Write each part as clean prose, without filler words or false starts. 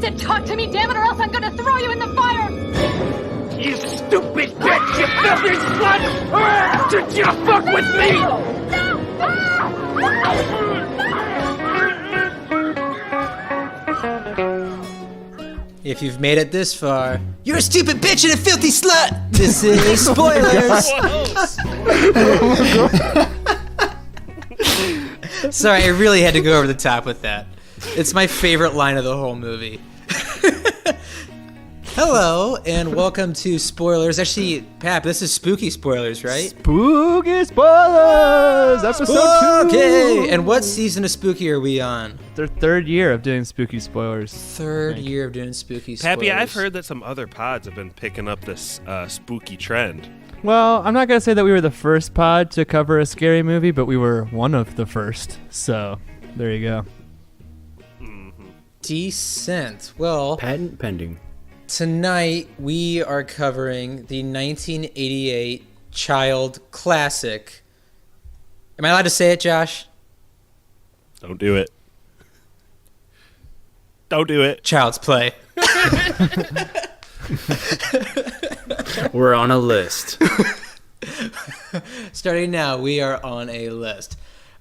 Vincent, talk to me, damn it, or else I'm gonna throw you in the fire! You stupid bitch! You filthy slut! Did you fuck with me? If you've made it this far, you're a stupid bitch and a filthy slut! This is spoilers! Sorry, I really had to go over the top with that. It's my favorite line of the whole movie. Hello, and welcome to Spoilers. Actually, Pap, this is spooky spoilers, right? Spooky spoilers! Episode 2! Okay, and what season of Spooky are we on? Their third year of doing spooky spoilers. Third year of doing spooky spoilers. Pappy, I've heard that some other pods have been picking up this spooky trend. Well, I'm not going to say that we were the first pod to cover a scary movie, but we were one of the first. So, there you go. Mm-hmm. Decent. Well, patent pending. Tonight, we are covering the 1988 child classic. Am I allowed to say it, Josh? Don't do it. Don't do it. Child's Play. We're on a list. Starting now, we are on a list.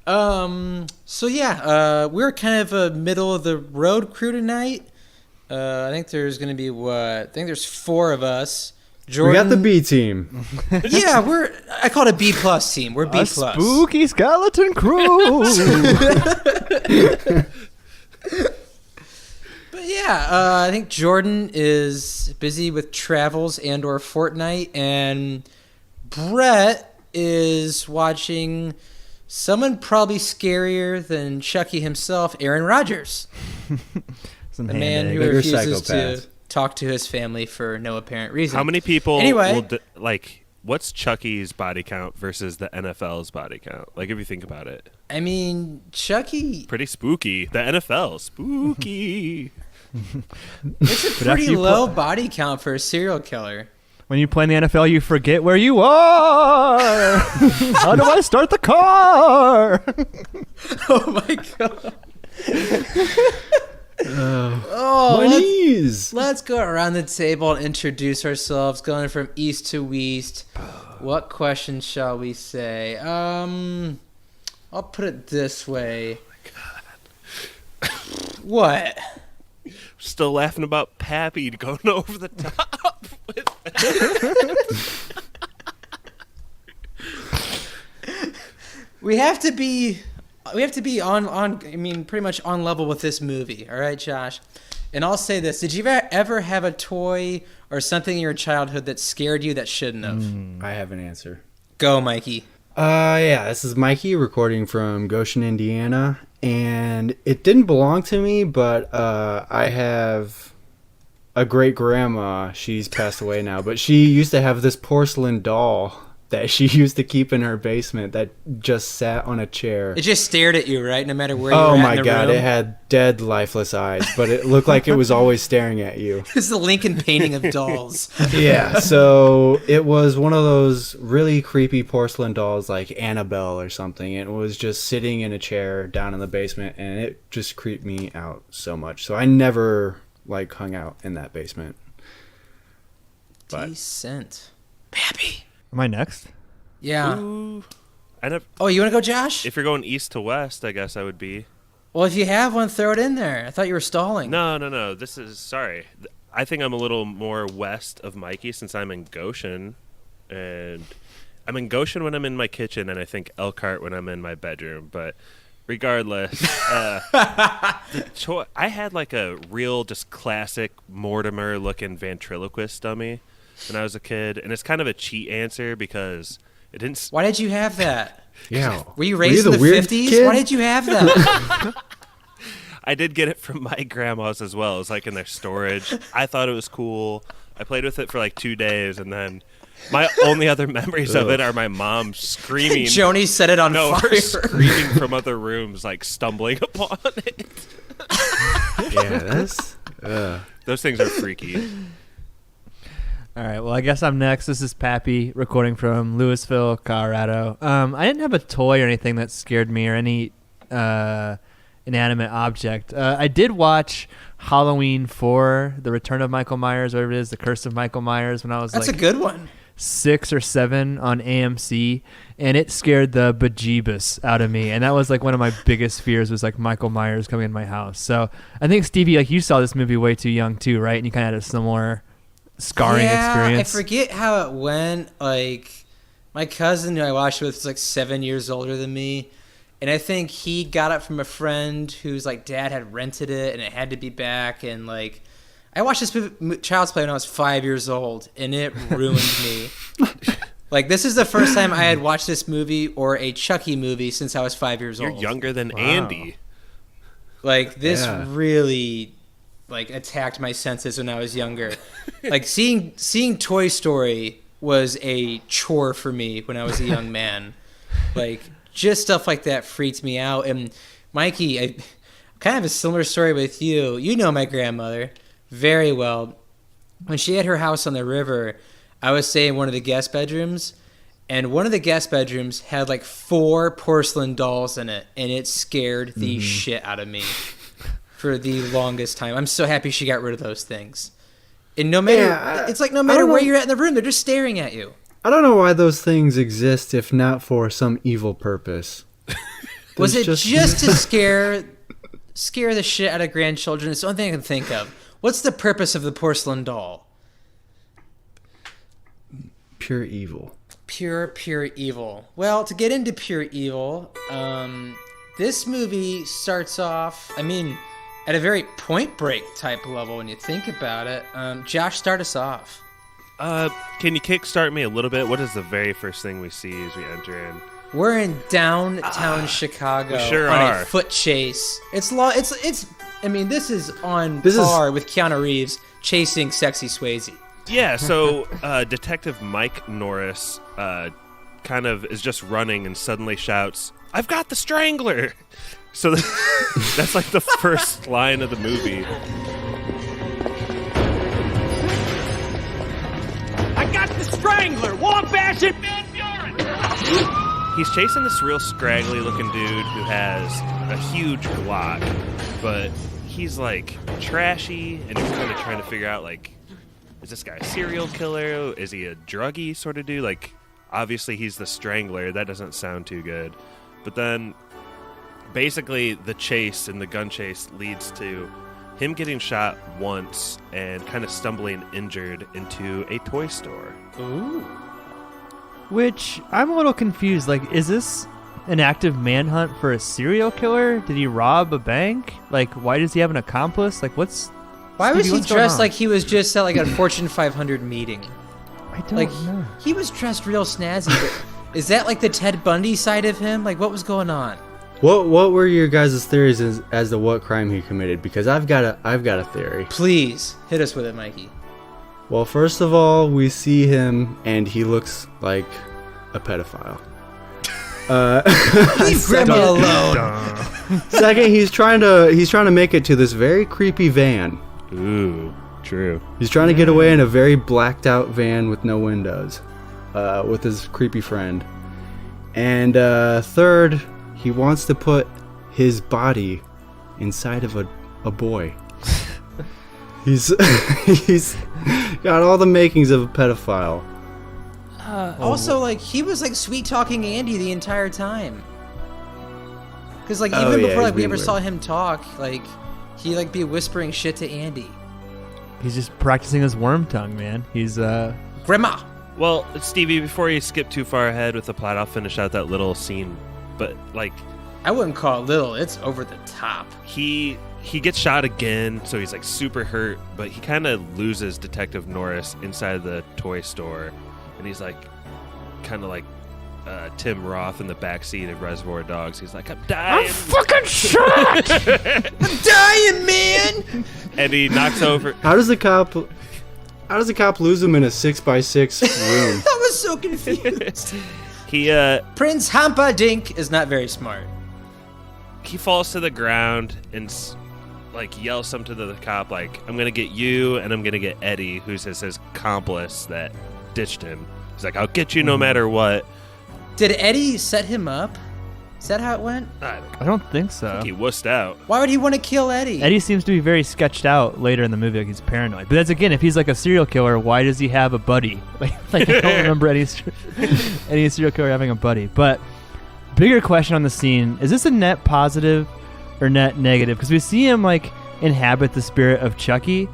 So yeah, we're kind of a middle of the road crew tonight. I think there's going to be there's 4 of us. Jordan, we got the B team. Yeah, I call it a B+ team. We're B+. Spooky skeleton crew. But yeah, I think Jordan is busy with travels and or Fortnite, and Brett is watching someone probably scarier than Chucky himself, Aaron Rodgers. The man who refuses to talk to his family for no apparent reason. How many people what's Chucky's body count versus the NFL's body count? Like, if you think about it. I mean, Chucky... Pretty spooky. The NFL, spooky. It's a pretty low body count for a serial killer. When you play in the NFL, you forget where you are. How do I start the car? Oh, my God. Let's go around the table and introduce ourselves, going from east to west. What question shall we say? I'll put it this way. Oh my God. What? Still laughing about Pappy going over the top with We have to be on I mean, pretty much on level with this movie. All right, Josh? And I'll say this. Did you ever have a toy or something in your childhood that scared you that shouldn't have? I have an answer. Go, Mikey. Yeah, this is Mikey recording from Goshen, Indiana. And it didn't belong to me, but I have a great-grandma. She's passed away now. But she used to have this porcelain doll that she used to keep in her basement that just sat on a chair. It just stared at you, right? No matter where you were at in the room. Oh my God, it had dead, lifeless eyes, but it looked like it was always staring at you. It's the Lincoln painting of dolls. Yeah, so it was one of those really creepy porcelain dolls like Annabelle or something. It was just sitting in a chair down in the basement, and it just creeped me out so much. So I never hung out in that basement. Decent. Pappy. Am I next? Yeah. Ooh. You want to go, Josh? If you're going east to west, I guess I would be. Well, if you have one, throw it in there. I thought you were stalling. No. Sorry. I think I'm a little more west of Mikey since I'm in Goshen. And I'm in Goshen when I'm in my kitchen, and I think Elkhart when I'm in my bedroom. But regardless, I had a real just classic Mortimer-looking ventriloquist dummy when I was a kid, and it's kind of a cheat answer because it didn't. Why did you have that? Yeah. Were you raised in the 50s? Kid? Why did you have that? I did get it from my grandma's as well. It was in their storage. I thought it was cool. I played with it for 2 days, and then my only other memories of it are my mom screaming. Joni set it on fire. Her screaming from other rooms, stumbling upon it. Yeah, that's... Those things are freaky. All right, well, I guess I'm next. This is Pappy recording from Louisville, Colorado. I didn't have a toy or anything that scared me or inanimate object. I did watch Halloween 4, The Return of Michael Myers, whatever it is, The Curse of Michael Myers, when I was That's a good one. 6 or 7 on AMC, and it scared the bejeebus out of me. And that was like one of my biggest fears, was like Michael Myers coming in my house. So I think, Stevie, like, you saw this movie way too young too, right? And you kind of had a similar scarring experience. I forget how it went. Like, my cousin who I watched with was like 7 years older than me, and I think he got it from a friend whose like dad had rented it, and it had to be back. And like, I watched this movie, Child's Play, when I was 5 years old, and it ruined me. Like, this is the first time I had watched this movie or a Chucky movie since I was 5 years old. You're younger than Andy. Like, this really like attacked my senses when I was younger. Like, seeing Toy Story was a chore for me when I was a young man. Like, just stuff like that freaked me out. And Mikey, I kind of have a similar story with you. You know my grandmother very well. When she had her house on the river, I was staying in one of the guest bedrooms, and one of the guest bedrooms had like 4 porcelain dolls in it, and it scared the shit out of me for the longest time. I'm so happy she got rid of those things. And no matter, it's like no matter where you're at in the room, they're just staring at you. I don't know why those things exist if not for some evil purpose. Was it just to scare the shit out of grandchildren? It's the only thing I can think of. What's the purpose of the porcelain doll? Pure evil. Pure evil. Well, to get into pure evil, this movie starts off, I mean, at a very Point Break type level when you think about it. Josh, start us off. Can you kickstart me a little bit? What is the very first thing we see as we enter in? We're in downtown Chicago on a foot chase. I mean, this is on par with Keanu Reeves chasing Sexy Swayze. Yeah, so Detective Mike Norris kind of is just running and suddenly shouts, "I've got the Strangler!" So that's like the first line of the movie. I got the Strangler! Wabash and Van Buren! He's chasing this real scraggly looking dude who has a huge Glock, but he's like trashy, and he's kind of trying to figure out, like, is this guy a serial killer? Is he a druggie sort of dude? Like, obviously he's the Strangler. That doesn't sound too good. But then basically the chase and the gun chase leads to him getting shot once and kind of stumbling injured into a toy store. Ooh. Which, I'm a little confused. Like, is this an active manhunt for a serial killer? Did he rob a bank? Like, why does he have an accomplice? Like, why was he dressed like he was just at like a Fortune 500 meeting? I don't know. He was dressed real snazzy, but is that like the Ted Bundy side of him? Like, what was going on? What were your guys' theories as to what crime he committed? Because I've got a theory. Please hit us with it, Mikey. Well, first of all, we see him and he looks like a pedophile. Leave Grandma alone. Second, he's trying to make it to this very creepy van. Ooh, true. He's trying to get away in a very blacked out van with no windows, with his creepy friend. And third, he wants to put his body inside of a boy. He's got all the makings of a pedophile. Also, like, he was like sweet talking Andy the entire time. Because like even before like we ever saw him talk, like he like be whispering shit to Andy. He's just practicing his worm tongue, man. He's Grandma. Well, Stevie, before you skip too far ahead with the plot, I'll finish out that little scene. But like, I wouldn't call it little. It's over the top. He gets shot again, so he's like super hurt, but he kind of loses Detective Norris inside the toy store, and he's like kind of like Tim Roth in the backseat of Reservoir Dogs. He's like, "I'm dying. I'm fucking shot! I'm dying, man!" And he knocks over. How does the cop lose him in a 6x6 room? I was so confused. Prince Humperdinck is not very smart. He falls to the ground and like yells something to the cop, like, "I'm gonna get you, and I'm gonna get Eddie," who's his accomplice that ditched him. He's like, "I'll get you no matter what." Did Eddie set him up Is that how it went? I don't think so. He wussed out. Why would he want to kill Eddie? Eddie seems to be very sketched out later in the movie, like he's paranoid. But that's again, if he's like a serial killer, why does he have a buddy? Like I don't remember any serial killer having a buddy. But bigger question on the scene: is this a net positive or net negative? Because we see him like inhabit the spirit of Chucky,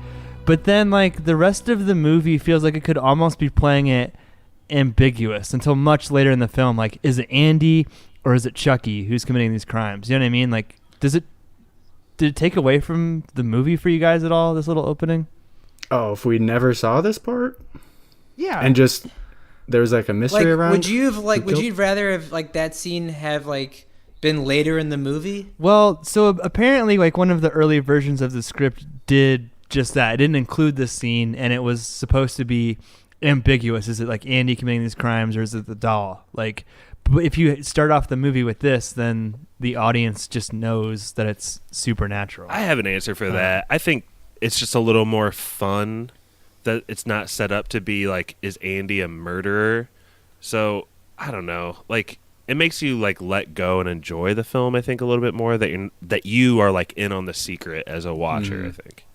but then like the rest of the movie feels like it could almost be playing it ambiguous until much later in the film. Like, is it Andy? Or is it Chucky who's committing these crimes? You know what I mean? Like, did it take away from the movie for you guys at all, this little opening? Oh, if we never saw this part? Yeah. And just, there was like a mystery around? Would you rather have, like, that scene have, like, been later in the movie? Well, so apparently, like, one of the early versions of the script did just that. It didn't include this scene, and it was supposed to be ambiguous. Is it, like, Andy committing these crimes, or is it the doll? Like... But if you start off the movie with this, then the audience just knows that it's supernatural. I have an answer for that. I think it's just a little more fun that it's not set up to be like, is Andy a murderer? So, I don't know. Like, it makes you like let go and enjoy the film, I think, a little bit more, that you are like in on the secret as a watcher, I think.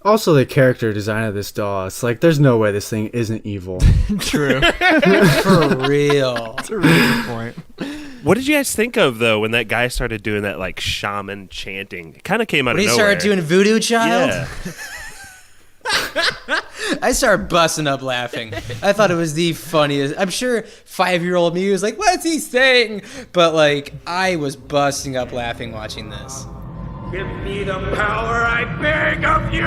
Also, the character design of this doll, it's like, there's no way this thing isn't evil. True. For real. That's a really good point. What did you guys think of, though, when that guy started doing that, like, shaman chanting? It kind of came out when of he nowhere. started doing Voodoo Child? Yeah. I started busting up laughing. I thought it was the funniest. I'm sure 5-year-old me was like, what's he saying? But, like, I was busting up laughing watching this. Give me the power, I beg of you!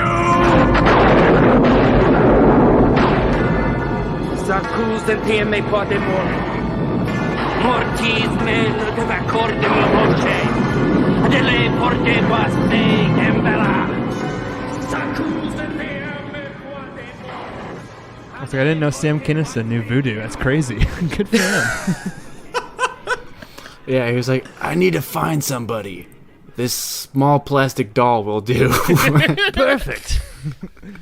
S'accusati e me pote mortis me deve accorde mio voce, delle porte baste gembela. S'accusati e me pote I was like, I didn't know Sam Kinison knew voodoo. That's crazy. Good for him. Yeah, he was like, I need to find somebody. This small plastic doll will do. Perfect.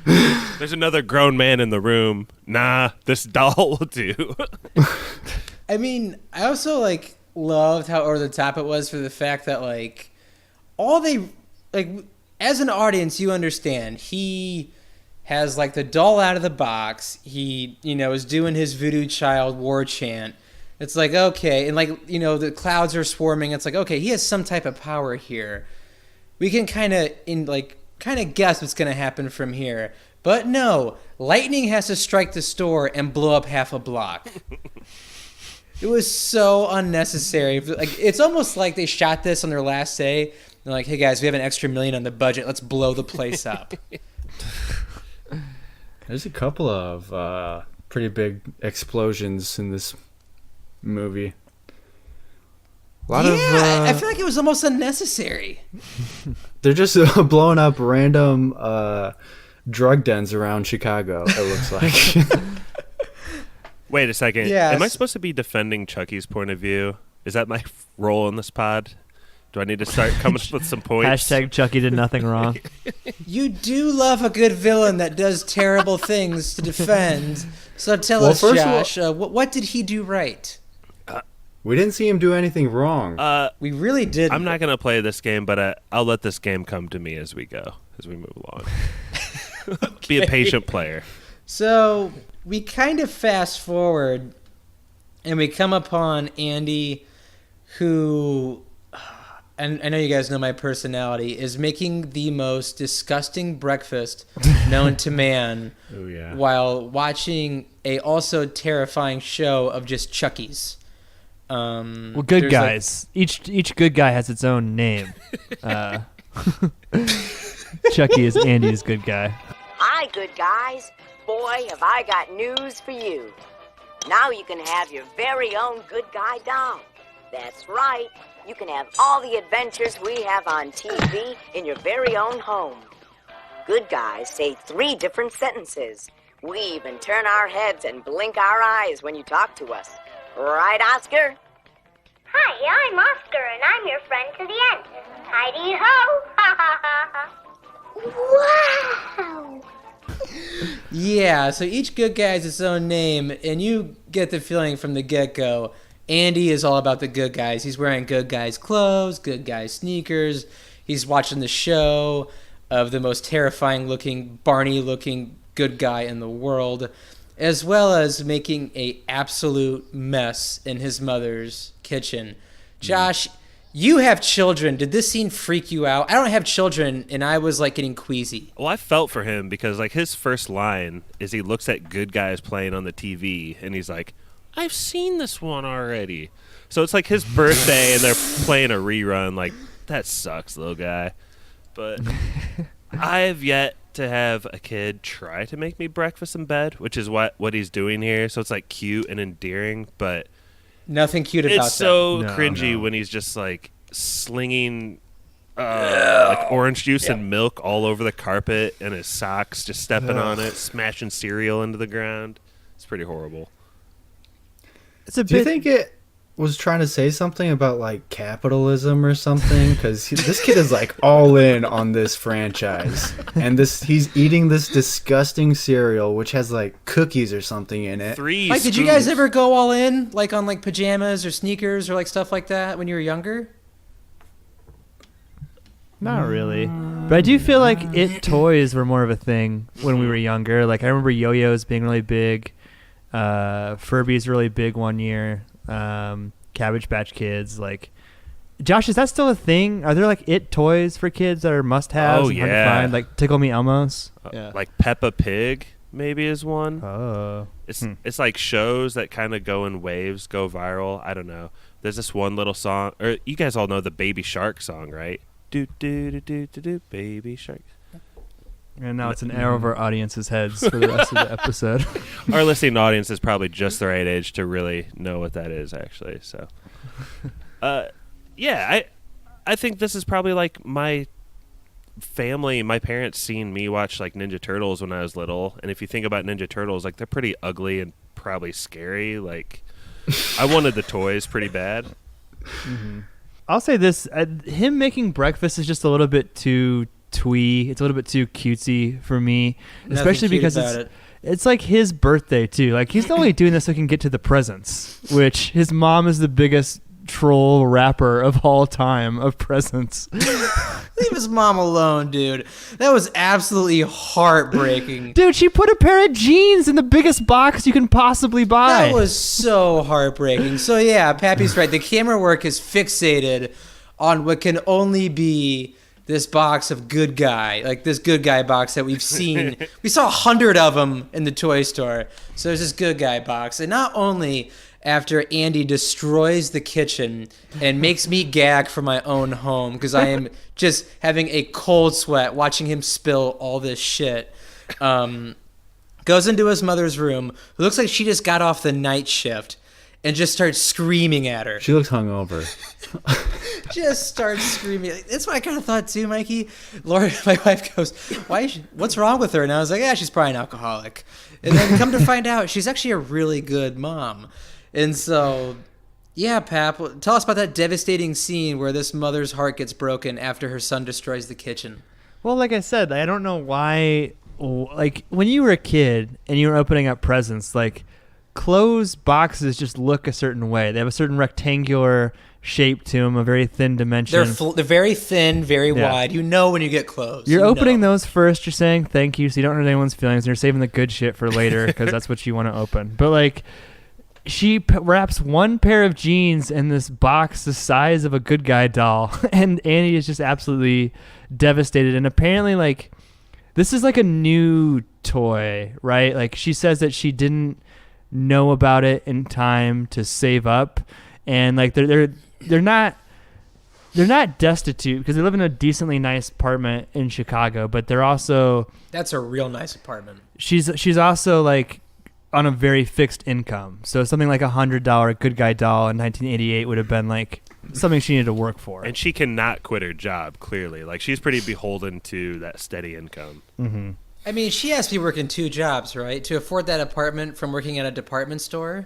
There's another grown man in the room. Nah, this doll will do. I mean, I also, like, loved how over the top it was for the fact that, like, as an audience, you understand. He has, like, the doll out of the box. He, is doing his Voodoo Child war chant. It's like, okay, and like, the clouds are swarming. It's like, okay, he has some type of power here. We can kind of guess what's going to happen from here. But no, lightning has to strike the store and blow up half a block. It was so unnecessary. Like, it's almost like they shot this on their last day. They're like, hey guys, we have an extra $1 million on the budget. Let's blow the place up. There's a couple of pretty big explosions in this movie. I feel like it was almost unnecessary. They're just blowing up random drug dens around Chicago, it looks like. Wait a second. Yes. Am I supposed to be defending Chucky's point of view? Is that my role in this pod? Do I need to start coming up with some points? Hashtag Chucky did nothing wrong. You do love a good villain that does terrible things to defend. So tell us, Josh, what did he do right? We didn't see him do anything wrong. We really did. I'm not going to play this game, but I'll let this game come to me as we go, as we move along. Be a patient player. So we kind of fast forward, and we come upon Andy, who, and I know you guys know my personality, is making the most disgusting breakfast known to man while watching a also terrifying show of just Chuckies. Well, good guys. Each good guy has its own name. Chucky is Andy's good guy. Hi, good guys. Boy, have I got news for you. Now you can have your very own good guy doll. That's right. You can have all the adventures we have on TV in your very own home. Good guys say 3 different sentences. We even turn our heads and blink our eyes when you talk to us. Right, Oscar? Hi, I'm Oscar, and I'm your friend to the end. Heidi-ho! Ha ha ha ha! Wow! Yeah, so each good guy has its own name, and you get the feeling from the get-go, Andy is all about the good guys. He's wearing good guys' clothes, good guys' sneakers. He's watching the show of the most terrifying looking, Barney looking good guy in the world, as well as making a absolute mess in his mother's kitchen. Josh, you have children. Did this scene freak you out? I don't have children, and I was like getting queasy. Well, I felt for him because like his first line is he looks at good guys playing on the TV, and he's like, I've seen this one already. So it's like his birthday, and they're playing a rerun. Like, that sucks, little guy. But I've yet to have a kid try to make me breakfast in bed, which is what he's doing here. So it's like cute and endearing, but nothing cute about that. It's so cringy when he's just like slinging like orange juice and milk all over the carpet, and his socks just stepping on it, smashing cereal into the ground. It's pretty horrible. Do you think it was trying to say something about like capitalism or something? Because this kid is like all in on this franchise, and he's eating this disgusting cereal which has like cookies or something in it. Like, did you guys ever go all in, like on like pajamas or sneakers or like stuff like that when you were younger? Not really, but I do feel like toys were more of a thing when we were younger. Like I remember yo-yos being really big. Furby's really big one year. Cabbage Patch Kids. Like, Josh, is that still a thing? Are there like toys for kids that are must-haves? Oh, yeah. Hard to find? Like Tickle Me Elmos. Like Peppa Pig maybe is one. Oh, it's like shows that kind of go in waves, go viral. I don't know. There's this one little song, or you guys all know the Baby Shark song, right? Do do do do do do, Baby Shark. And now it's an arrow over our audience's heads for the rest of the episode. Our listening audience is probably just the right age to really know what that is, actually. So, yeah, I think this is probably like my family, my parents seen me watch like Ninja Turtles when I was little. And if you think about Ninja Turtles, like they're pretty ugly and probably scary. Like, I wanted the toys pretty bad. Mm-hmm. I'll say this, him making breakfast is just a little bit too twee. It's a little bit too cutesy for me, especially because it's like his birthday too. Like he's only doing this so he can get to the presents, which his mom is the biggest troll rapper of all time of presents. Leave his mom alone, dude. That was absolutely heartbreaking. Dude, she put a pair of jeans in the biggest box you can possibly buy. That was so heartbreaking. So yeah, Pappy's right. The camera work is fixated on what can only be this box of good guy, like this good guy box that we've seen. We saw 100 of them in the toy store. So there's this good guy box. And not only after Andy destroys the kitchen and makes me gag for my own home because I am just having a cold sweat watching him spill all this shit, goes into his mother's room, who looks like she just got off the night shift, and just starts screaming at her. She looks hungover. Just starts screaming. That's what I kind of thought too, Mikey. Laura, my wife, goes, what's wrong with her? And I was like, yeah, she's probably an alcoholic. And then come to find out, she's actually a really good mom. And so, yeah, Pap, tell us about that devastating scene where this mother's heart gets broken after her son destroys the kitchen. Well, like I said, I don't know why, like, when you were a kid and you were opening up presents, like, closed boxes just look a certain way. They have a certain rectangular shape to them, a very thin dimension. They're very thin, very wide. You know when you get closed. You're opening those first. You're saying thank you, so you don't hurt anyone's feelings. And you're saving the good shit for later because that's what you want to open. But, like, she wraps one pair of jeans in this box the size of a good guy doll, and Annie is just absolutely devastated. And apparently, like, this is like a new toy, right? Like, she says that she didn't know about it in time to save up, and like they're not destitute because they live in a decently nice apartment in Chicago, but they're also that's a real nice apartment. She's also like on a very fixed income, so something like $100 good guy doll in 1988 would have been like something she needed to work for. And she cannot quit her job, clearly. Like, she's pretty beholden to that steady income. Mm-hmm. I mean, she has to be working 2 jobs, right, to afford that apartment from working at a department store.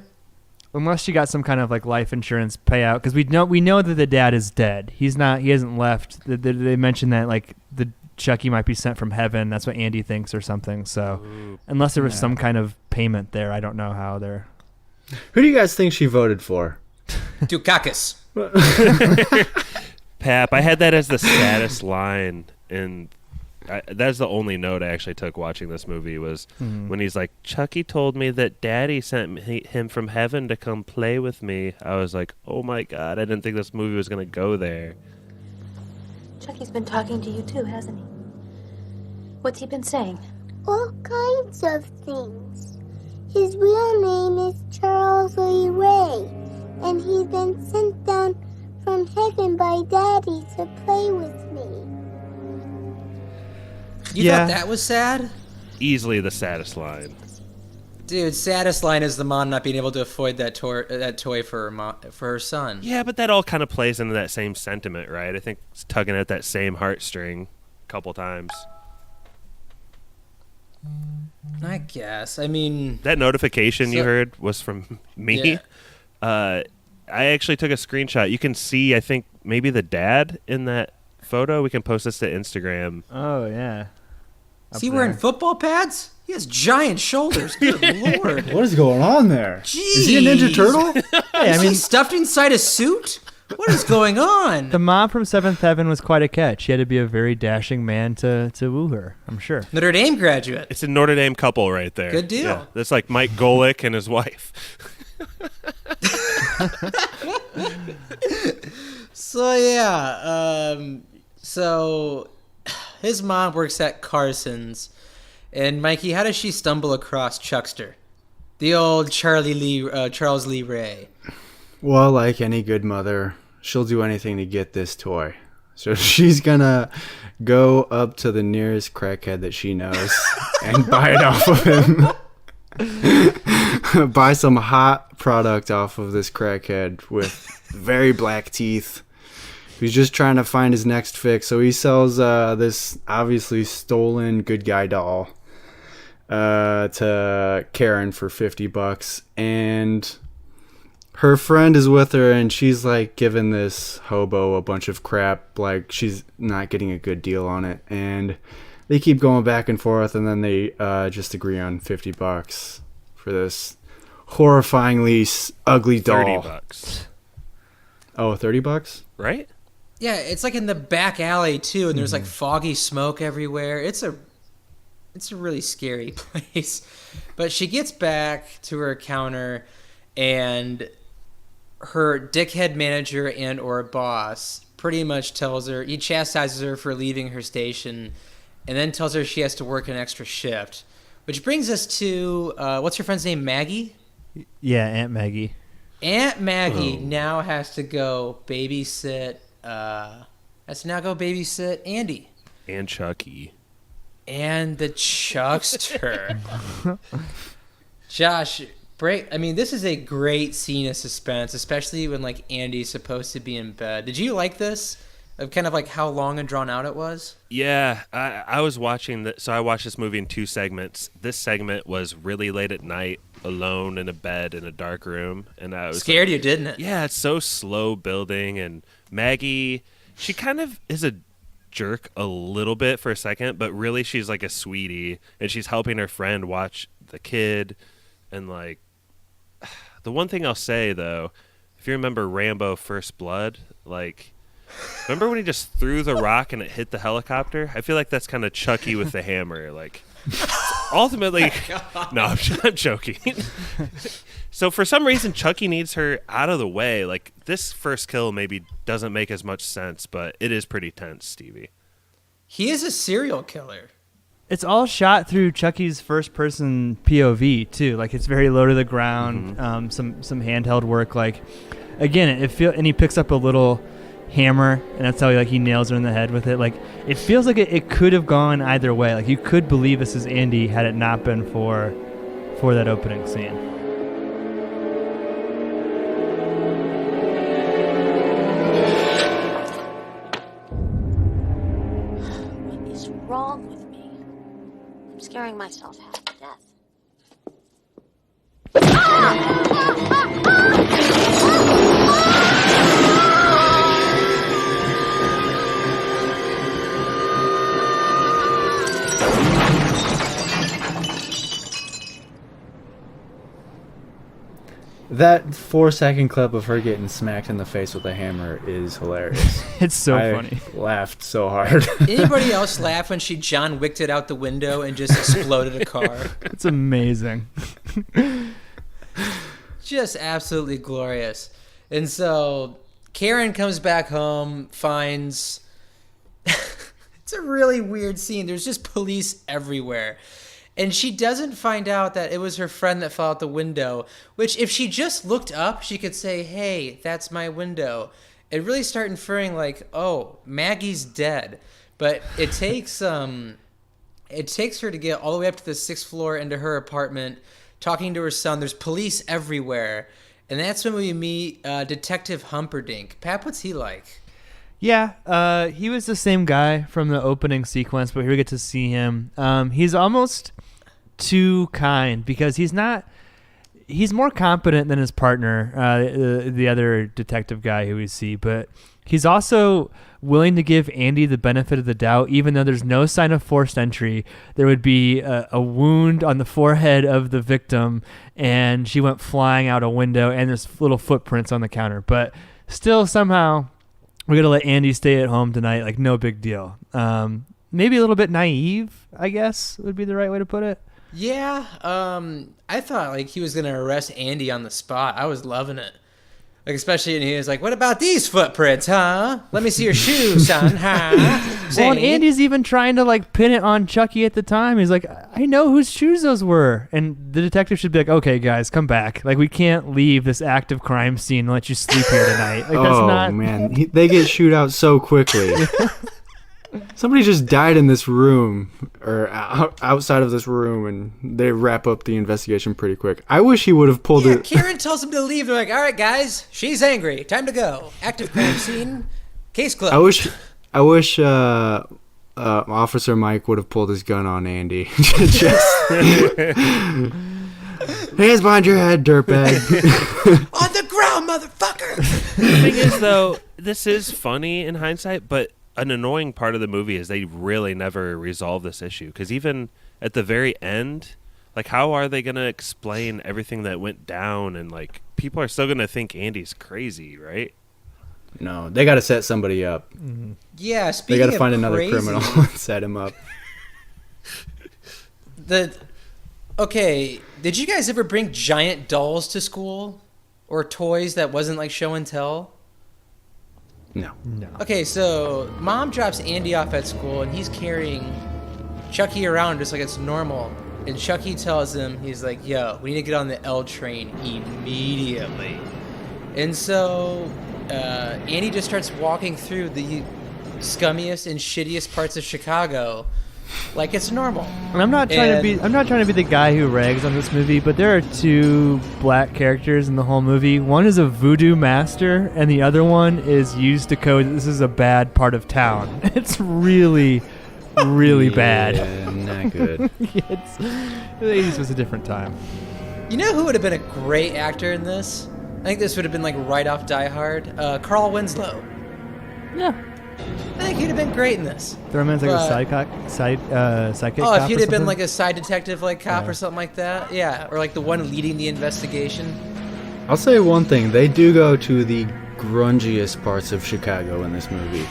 Unless she got some kind of like life insurance payout, because we know that the dad is dead. He hasn't left. They mentioned that like the Chucky might be sent from heaven. That's what Andy thinks or something. So unless there was some kind of payment there, I don't know how they're. Who do you guys think she voted for? Dukakis. Pap, I had that as the saddest line, and that's the only note I actually took watching this movie was when he's like, Chucky told me that Daddy sent him from heaven to come play with me. I was like, oh my God, I didn't think this movie was going to go there. Chucky's been talking to you too, hasn't he? What's he been saying? All kinds of things. His real name is Charles Lee Ray, and he's been sent down from heaven by Daddy to play with me. You thought that was sad? Easily the saddest line. Dude, saddest line is the mom not being able to afford that toy for her son. Yeah, but that all kind of plays into that same sentiment, right? I think it's tugging at that same heartstring a couple times. I guess. I mean... That notification you heard was from me. Yeah. I actually took a screenshot. You can see, I think, maybe the dad in that photo. We can post this to Instagram. Oh, yeah. Is he wearing football pads? He has giant shoulders. Good Lord. What is going on there? Jeez. Is he a Ninja Turtle? Is he stuffed inside a suit? What is going on? The mom from Seventh Heaven was quite a catch. She had to be a very dashing man to woo her, I'm sure. Notre Dame graduate. It's a Notre Dame couple right there. Good deal. Yeah, that's like Mike Golick and his wife. So, yeah. So, his mom works at Carson's. And, Mikey, how does she stumble across Chuckster? The old Charles Lee Ray. Well, like any good mother, she'll do anything to get this toy. So she's gonna go up to the nearest crackhead that she knows and buy it off of him. Buy some hot product off of this crackhead with very black teeth. He's just trying to find his next fix. So he sells this obviously stolen good guy doll to Karen for $50. And her friend is with her, and she's like giving this hobo a bunch of crap, like she's not getting a good deal on it, and they keep going back and forth, and then they just agree on $50 for this horrifyingly ugly doll. $30. Oh, $30? Right? Yeah, it's like in the back alley too, and there's like foggy smoke everywhere. It's a really scary place. But she gets back to her counter, and her dickhead manager and or boss pretty much tells her, he chastises her for leaving her station, and then tells her she has to work an extra shift. Which brings us to, what's your friend's name, Maggie? Yeah, Aunt Maggie. Aunt Maggie now has to go babysit, Andy. And Chucky. And the Chuckster. Josh, this is a great scene of suspense, especially when like Andy's supposed to be in bed. Did you like this? Of kind of like how long and drawn out it was? Yeah, I was watching so I watched this movie in two segments. This segment was really late at night, alone in a bed in a dark room, and I was scared you, didn't it? Yeah, it's so slow building, and Maggie, she kind of is a jerk a little bit for a second, but really she's like a sweetie, and she's helping her friend watch the kid. And like, the one thing I'll say though, if you remember Rambo First Blood, like, remember when he just threw the rock and it hit the helicopter? I feel like that's kind of Chucky with the hammer. Like, ultimately, no, I'm joking. So for some reason, Chucky needs her out of the way. Like, this first kill maybe doesn't make as much sense, but it is pretty tense, Stevie. He is a serial killer. It's all shot through Chucky's first-person POV too. Like, it's very low to the ground. Some handheld work. Like, again, and he picks up a little hammer, and that's how he nails her in the head with it. Like, it feels like it could have gone either way. Like, you could believe this is Andy had it not been for that opening scene. What is wrong with me? I'm scaring myself half to death. That 4-second clip of her getting smacked in the face with a hammer is hilarious. It's so I funny. Laughed so hard. Anybody else laugh when she John Wicked it out the window and just exploded a car? It's amazing. Just absolutely glorious. And so Karen comes back home, finds... It's a really weird scene. There's just police everywhere. And she doesn't find out that it was her friend that fell out the window, which if she just looked up, she could say, hey, that's my window. It really start inferring like, oh, Maggie's dead. But it takes her to get all the way up to the 6th floor into her apartment, talking to her son. There's police everywhere. And that's when we meet Detective Humperdinck. Pap, what's he like? Yeah, he was the same guy from the opening sequence, but here we get to see him. He's almost too kind because he's more competent than his partner, the other detective guy who we see, but he's also willing to give Andy the benefit of the doubt, even though there's no sign of forced entry. There would be a wound on the forehead of the victim, and she went flying out a window, and there's little footprints on the counter, but still somehow we're going to let Andy stay at home tonight, like no big deal. Maybe a little bit naive, I guess, would be the right way to put it. Yeah, I thought like he was going to arrest Andy on the spot. I was loving it. Like, especially when he was like, what about these footprints, huh? Let me see your shoes, son, huh? Well, and Andy's even trying to, like, pin it on Chucky at the time. He's like, I know whose shoes those were. And the detective should be like, okay, guys, come back. Like, we can't leave this active crime scene and let you sleep here tonight. Like, that's not... Man. They get shoot out so quickly. Somebody just died in this room, or outside of this room, and they wrap up the investigation pretty quick. I wish he would have pulled it. Karen tells him to leave. They're like, all right, guys, she's angry. Time to go. Active crime scene. Case closed. I wish Officer Mike would have pulled his gun on Andy. Hands behind your head, dirtbag. On the ground, motherfucker. The thing is, though, this is funny in hindsight, but an annoying part of the movie is they really never resolve this issue. Because even at the very end, like, how are they going to explain everything that went down? And, like, people are still going to think Andy's crazy, right? No, they got to set somebody up. Mm-hmm. Yeah, they speaking got of to find another crazy, criminal and set him up. Okay, did you guys ever bring giant dolls to school? Or toys that wasn't, like, show and tell? No. Okay, so mom drops Andy off at school, and he's carrying Chucky around just like it's normal. And Chucky tells him, he's like, yo, we need to get on the L train immediately. And so Andy just starts walking through the scummiest and shittiest parts of Chicago like it's normal. And I'm not trying to be the guy who rags on this movie, but there are two black characters in the whole movie. One is a voodoo master, and the other one is used to code this is a bad part of town. It's really, really bad. Not good. The 80s was a different time. You know who would have been a great actor in this? I think this would have been like right off Die Hard. Carl Winslow. Yeah. I think he'd have been great in this. Throw him as like a sidekick. Oh, cop if he'd or have been something? like a side detective, like cop or something like that. Yeah, or like the one leading the investigation. I'll say one thing. They do go to the grungiest parts of Chicago in this movie.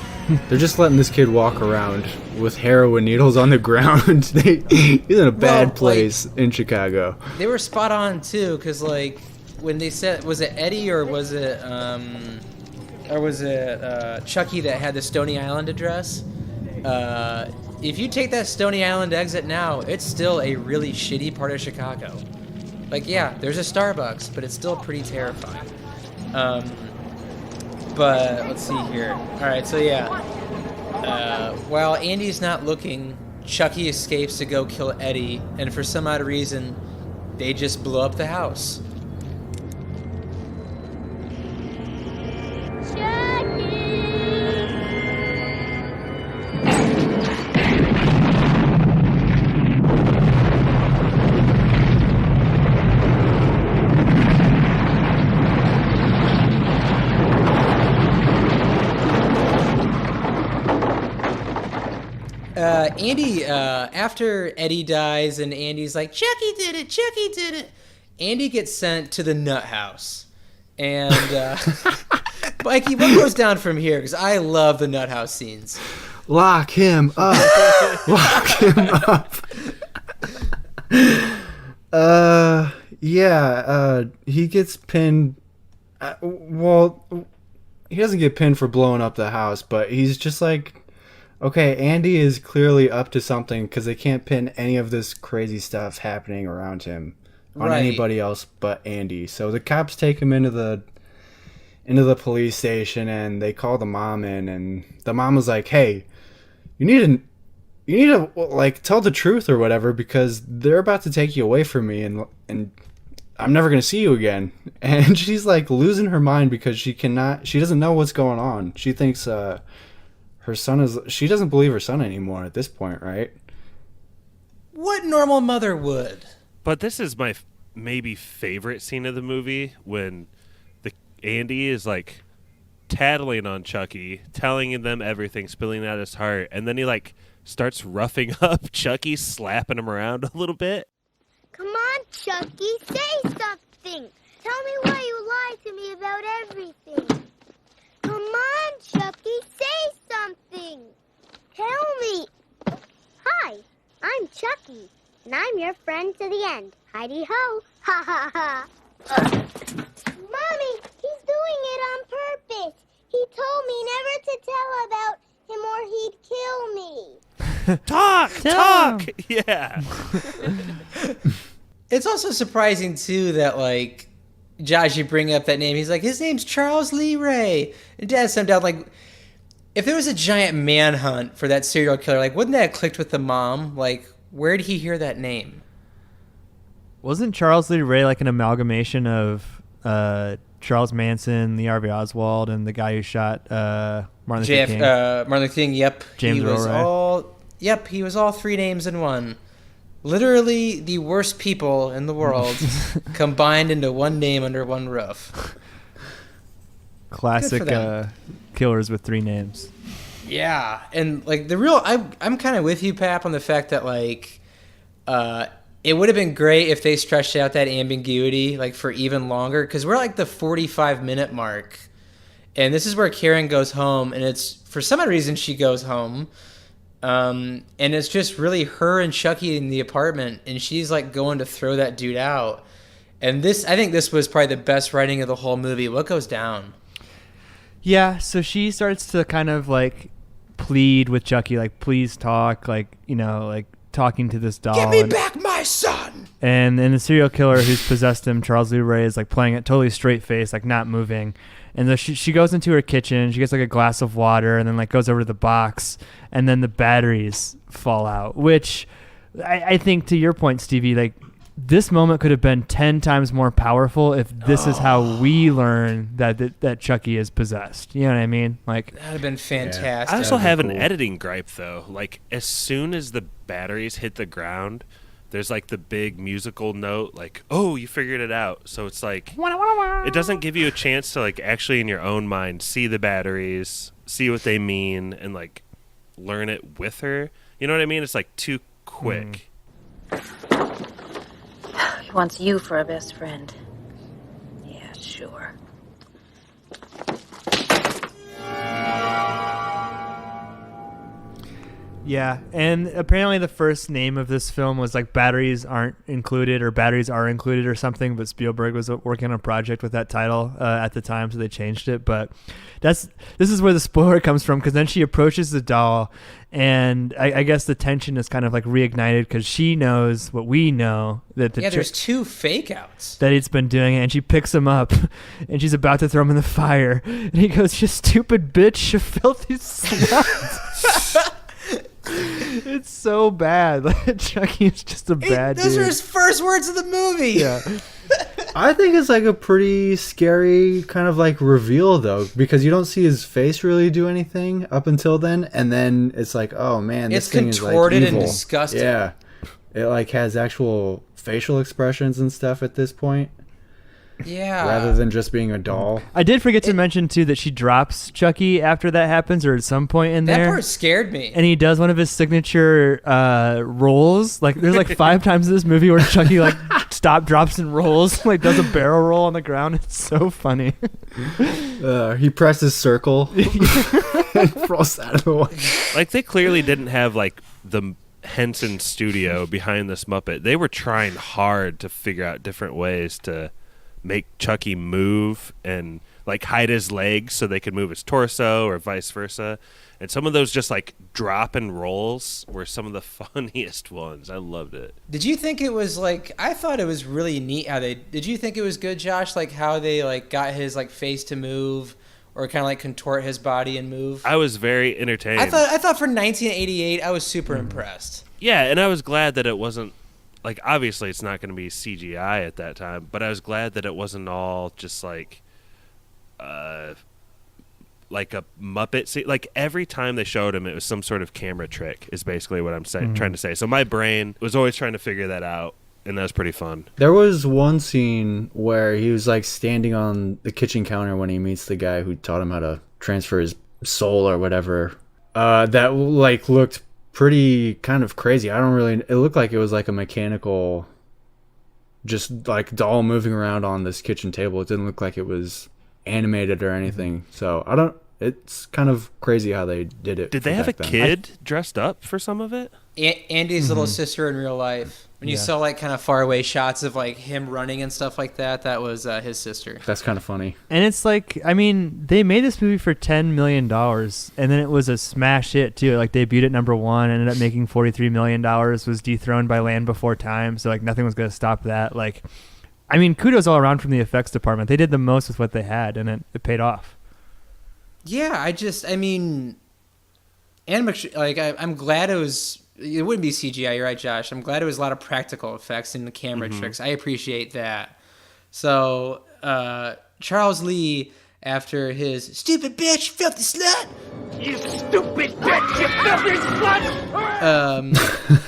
They're just letting this kid walk around with heroin needles on the ground. He's in a bad place in Chicago. They were spot on too, because like when they said, was it Eddie or was it Chucky that had the Stony Island address? If you take that Stony Island exit now, it's still a really shitty part of Chicago. Like, yeah, there's a Starbucks, but it's still pretty terrifying. But let's see here. All right, so yeah. While Andy's not looking, Chucky escapes to go kill Eddie, and for some odd reason, they just blow up the house. Andy, after Eddie dies and Andy's like, Chucky did it, Andy gets sent to the nut house. And Mikey, what goes down from here? Because I love the nut house scenes. Lock him up. Lock him up. He gets pinned. Well, he doesn't get pinned for blowing up the house, but he's just like, okay, Andy is clearly up to something because they can't pin any of this crazy stuff happening around him on anybody else but Andy. So the cops take him into the police station and they call the mom in, and the mom was like, hey, you need to like tell the truth or whatever, because they're about to take you away from me and I'm never going to see you again. And she's like losing her mind because she doesn't know what's going on. She thinks her son she doesn't believe her son anymore at this point, right? What normal mother would? But this is my maybe favorite scene of the movie, when Andy is like tattling on Chucky, telling them everything, spilling out his heart, and then he like starts roughing up Chucky, slapping him around a little bit. Come on, Chucky, say something. Tell me why you lied to me about everything. Come on, Chucky, say something. Tell me. Hi, I'm Chucky, and I'm your friend to the end. Heidi-ho. Ha ha ha. Mommy, he's doing it on purpose. He told me never to tell about him or he'd kill me. Talk! Yeah. It's also surprising, too, that, like, Josh, you bring up that name. He's like, his name's Charles Lee Ray. And Dad summed down, like, if there was a giant manhunt for that serial killer, like, wouldn't that have clicked with the mom? Like, where did he hear that name? Wasn't Charles Lee Ray like an amalgamation of Charles Manson, Lee Harvey Oswald, and the guy who shot Martin Luther King? Martin Luther King, yep. James he was Earl Ray. Yep, he was all three names in one. Literally the worst people in the world combined into one name under one roof. Classic killers with three names. Yeah, and like I'm kind of with you, Pap, on the fact that like it would have been great if they stretched out that ambiguity like for even longer, because we're like the 45-minute mark, and this is where Karen goes home, and it's for some reason she goes home. And it's just really her and Chucky in the apartment, and she's like going to throw that dude out. And I think this was probably the best writing of the whole movie. What goes down? Yeah, so she starts to kind of like plead with Chucky, like, please talk, like, you know, like talking to this doll. Give me back my son! And the serial killer who's possessed him, Charles Lee Ray, is like playing it totally straight face, like not moving. And then she goes into her kitchen, she gets like a glass of water, and then like goes over to the box, and then the batteries fall out, which I think, to your point, Stevie, like this moment could have been 10 times more powerful if this is how we learn that Chucky is possessed. You know what I mean? Like, that'd have been fantastic. Yeah. I also have an editing gripe though. Like, as soon as the batteries hit the ground, there's like the big musical note, like, oh, you figured it out. So it's like, it doesn't give you a chance to like actually in your own mind see the batteries, see what they mean, and like learn it with her. You know what I mean? It's like too quick. He wants you for a best friend. Yeah, sure. yeah, and apparently the first name of this film was like Batteries Aren't Included, or Batteries Are Included or something, but Spielberg was working on a project with that title at the time, so they changed it. But this is where the spoiler comes from, because then she approaches the doll, and I guess the tension is kind of like reignited because she knows what we know, that there's two fake outs, that it's been doing it, and she picks him up and she's about to throw him in the fire, and he goes, "You stupid bitch, you filthy slut." It's so bad. Like, Chucky is just a bad dude. Those are his first words of the movie. Yeah. I think it's like a pretty scary kind of like reveal though, because you don't see his face really do anything up until then, and then it's like, oh man, this thing is like contorted evil. and disgusting. Yeah, it like has actual facial expressions and stuff at this point. Yeah. rather than just being a doll. I did forget to mention too that she drops Chucky after that happens, or at some point in That there. part scared me. And he does one of his signature rolls. Like there's like 5 times in this movie where Chucky like drops and rolls, like does a barrel roll on the ground. It's so funny. He presses circle and rolls out of the way. Like they clearly didn't have like the Henson studio behind this Muppet. They were trying hard to figure out different ways to make Chucky move and like hide his legs so they could move his torso or vice versa. And some of those just like drop and rolls were some of the funniest ones. I loved it. Did you think it was like, I thought it was really neat how did you think it was good, Josh? Like how they like got his like face to move or kind of like contort his body and move? I was very entertained. I thought for 1988, I was super impressed. Yeah, and I was glad that it wasn't, like, obviously it's not going to be CGI at that time, but I was glad that it wasn't all just like a Muppet scene. Like, every time they showed him, it was some sort of camera trick, is basically what I'm trying to say. So my brain was always trying to figure that out, and that was pretty fun. There was one scene where he was like standing on the kitchen counter when he meets the guy who taught him how to transfer his soul or whatever. That like looked pretty kind of crazy. It looked like it was like a mechanical, just like doll moving around on this kitchen table. It didn't look like it was animated or anything. So it's kind of crazy how they did it. Did they have a kid dressed up for some of it? Andy's little sister in real life. When you saw like kind of far away shots of like him running and stuff like that, that was his sister. That's kind of funny. And it's like, I mean, they made this movie for $10 million, and then it was a smash hit too. Like debuted at number 1, ended up making $43 million, was dethroned by Land Before Time. So like nothing was going to stop that. Like, I mean, kudos all around from the effects department. They did the most with what they had, and it paid off. Yeah, I'm glad it was. It wouldn't be CGI, you're right, Josh. I'm glad it was a lot of practical effects and the camera tricks. I appreciate that. So, Charles Lee, after his stupid bitch, filthy slut. You stupid bitch, you filthy slut!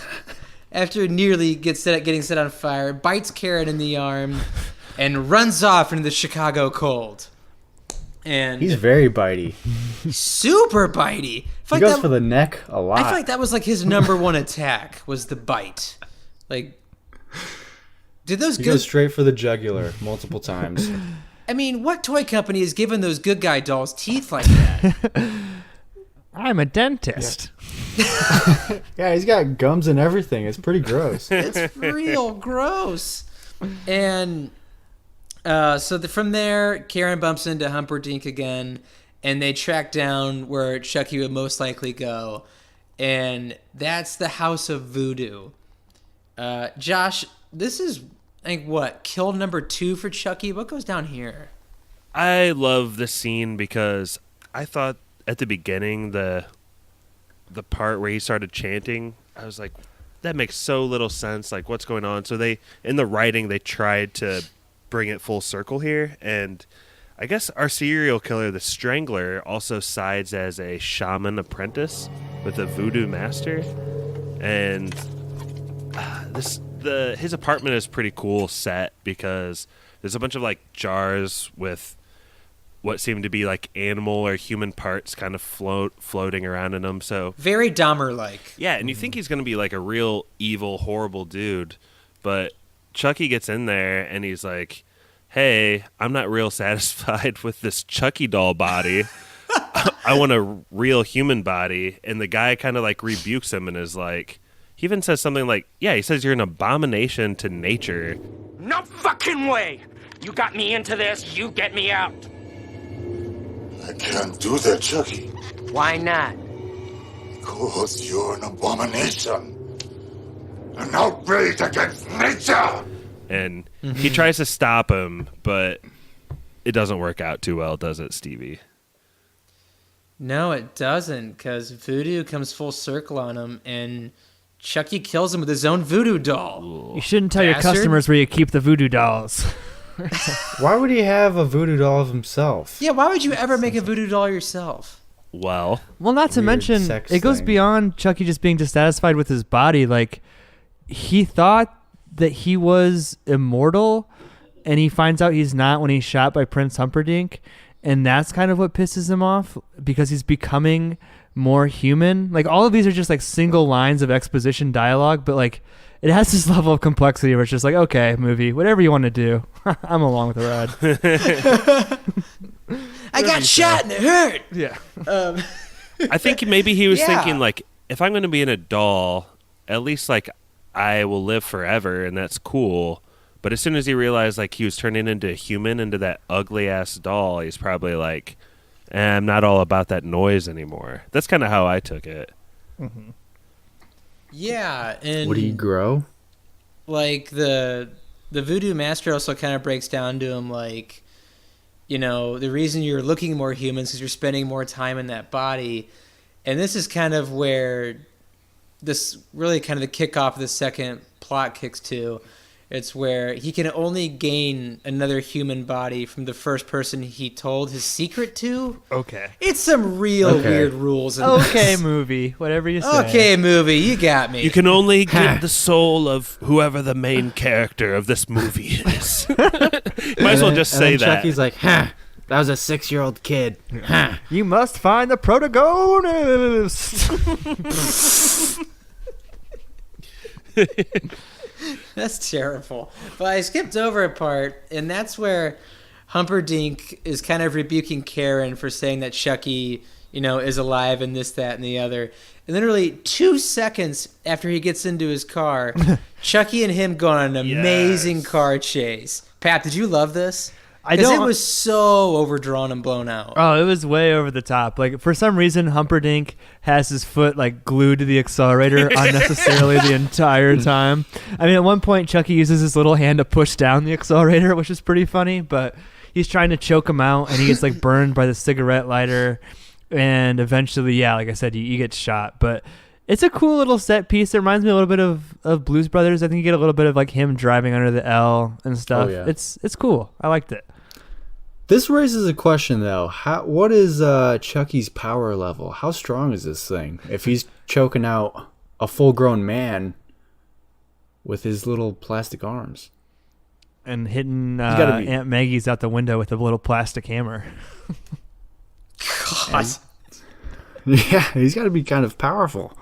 After nearly getting set on fire, bites Karen in the arm and runs off into the Chicago cold. And he's very bitey. Super bitey. He goes for the neck a lot. I feel like that was like his number one attack was the bite. Like, did those he goes straight for the jugular multiple times. I mean, what toy company has given those good guy dolls teeth like that? I'm a dentist. Yeah, he's got gums and everything. It's pretty gross. It's real gross. And from there, Karen bumps into Humperdinck again, and they track down where Chucky would most likely go, and that's the House of Voodoo. Josh, this is, I think, what, kill number 2 for Chucky? What goes down here? I love this scene because I thought at the beginning, the part where he started chanting, I was like, that makes so little sense. Like, what's going on? So in the writing, they tried to bring it full circle here, and I guess our serial killer, the Strangler, also sides as a shaman apprentice with a voodoo master, and his apartment is pretty cool set because there's a bunch of like jars with what seem to be like animal or human parts kind of floating around in them. So very Dahmer-like. Yeah, and you think he's going to be like a real evil, horrible dude, but Chucky gets in there and he's like, hey, I'm not real satisfied with this Chucky doll body. I want a real human body. And the guy kind of like rebukes him and is like, he even says something like, yeah, he says you're an abomination to nature. No fucking way! You got me into this, you get me out. I can't do that, Chucky. Why not? Because you're an abomination. An outrage against nature. And he tries to stop him, but it doesn't work out too well, does it, Stevie? No, it doesn't, because voodoo comes full circle on him, and Chucky kills him with his own voodoo doll. You shouldn't tell your customers where you keep the voodoo dolls. Why would he have a voodoo doll of himself? Yeah, why would you ever make a voodoo doll yourself? Well, not to mention, it goes beyond Chucky just being dissatisfied with his body. Like, he thought that he was immortal, and he finds out he's not when he's shot by Prince Humperdinck, and that's kind of what pisses him off because he's becoming more human. Like all of these are just like single lines of exposition dialogue, but like it has this level of complexity where it's just like, okay, movie, whatever you want to do, I'm along with the ride. I got shot and it hurt. Yeah. I think maybe he was Yeah. thinking like, if I'm going to be in a doll, at least like I will live forever, and that's cool. But as soon as he realized like he was turning into a human, into that ugly ass doll, he's probably like, I'm not all about that noise anymore. That's kind of how I took it. Mm-hmm. Yeah, and Would he grow? like the voodoo master also kind of breaks down to him like, you know, the reason you're looking more human is because you're spending more time in that body. And this is kind of where this really kind of the kickoff of the second plot kicks to. It's where he can only gain another human body from the first person he told his secret to. Okay. It's some real weird rules in Okay, this. movie. Whatever you say. Okay, movie. You got me. You can only get the soul of whoever the main character of this movie is. Might as well just say that. Chucky's like, that was a 6-year-old kid. You must find the protagonist. That's terrible. But I skipped over a part, and that's where Humperdinck is kind of rebuking Karen for saying that Chucky, you know, is alive and this, that, and the other. And literally 2 seconds after he gets into his car, Chucky and him go on an amazing car chase. Pat, did you love this? Because it was so overdrawn and blown out. Oh, it was way over the top. Like, for some reason, Humperdinck has his foot, like, glued to the accelerator unnecessarily the entire time. I mean, at one point, Chucky uses his little hand to push down the accelerator, which is pretty funny, but he's trying to choke him out, and he gets, like, burned by the cigarette lighter, and eventually, yeah, like I said, he gets shot. But it's a cool little set piece. It reminds me a little bit of Blues Brothers. I think you get a little bit of, like, him driving under the L and stuff. Oh, yeah. It's cool. I liked it. This raises a question, though. What is Chucky's power level? How strong is this thing? If he's choking out a full-grown man with his little plastic arms. And hitting Aunt Maggie's out the window with a little plastic hammer. God. Yeah, he's got to be kind of powerful.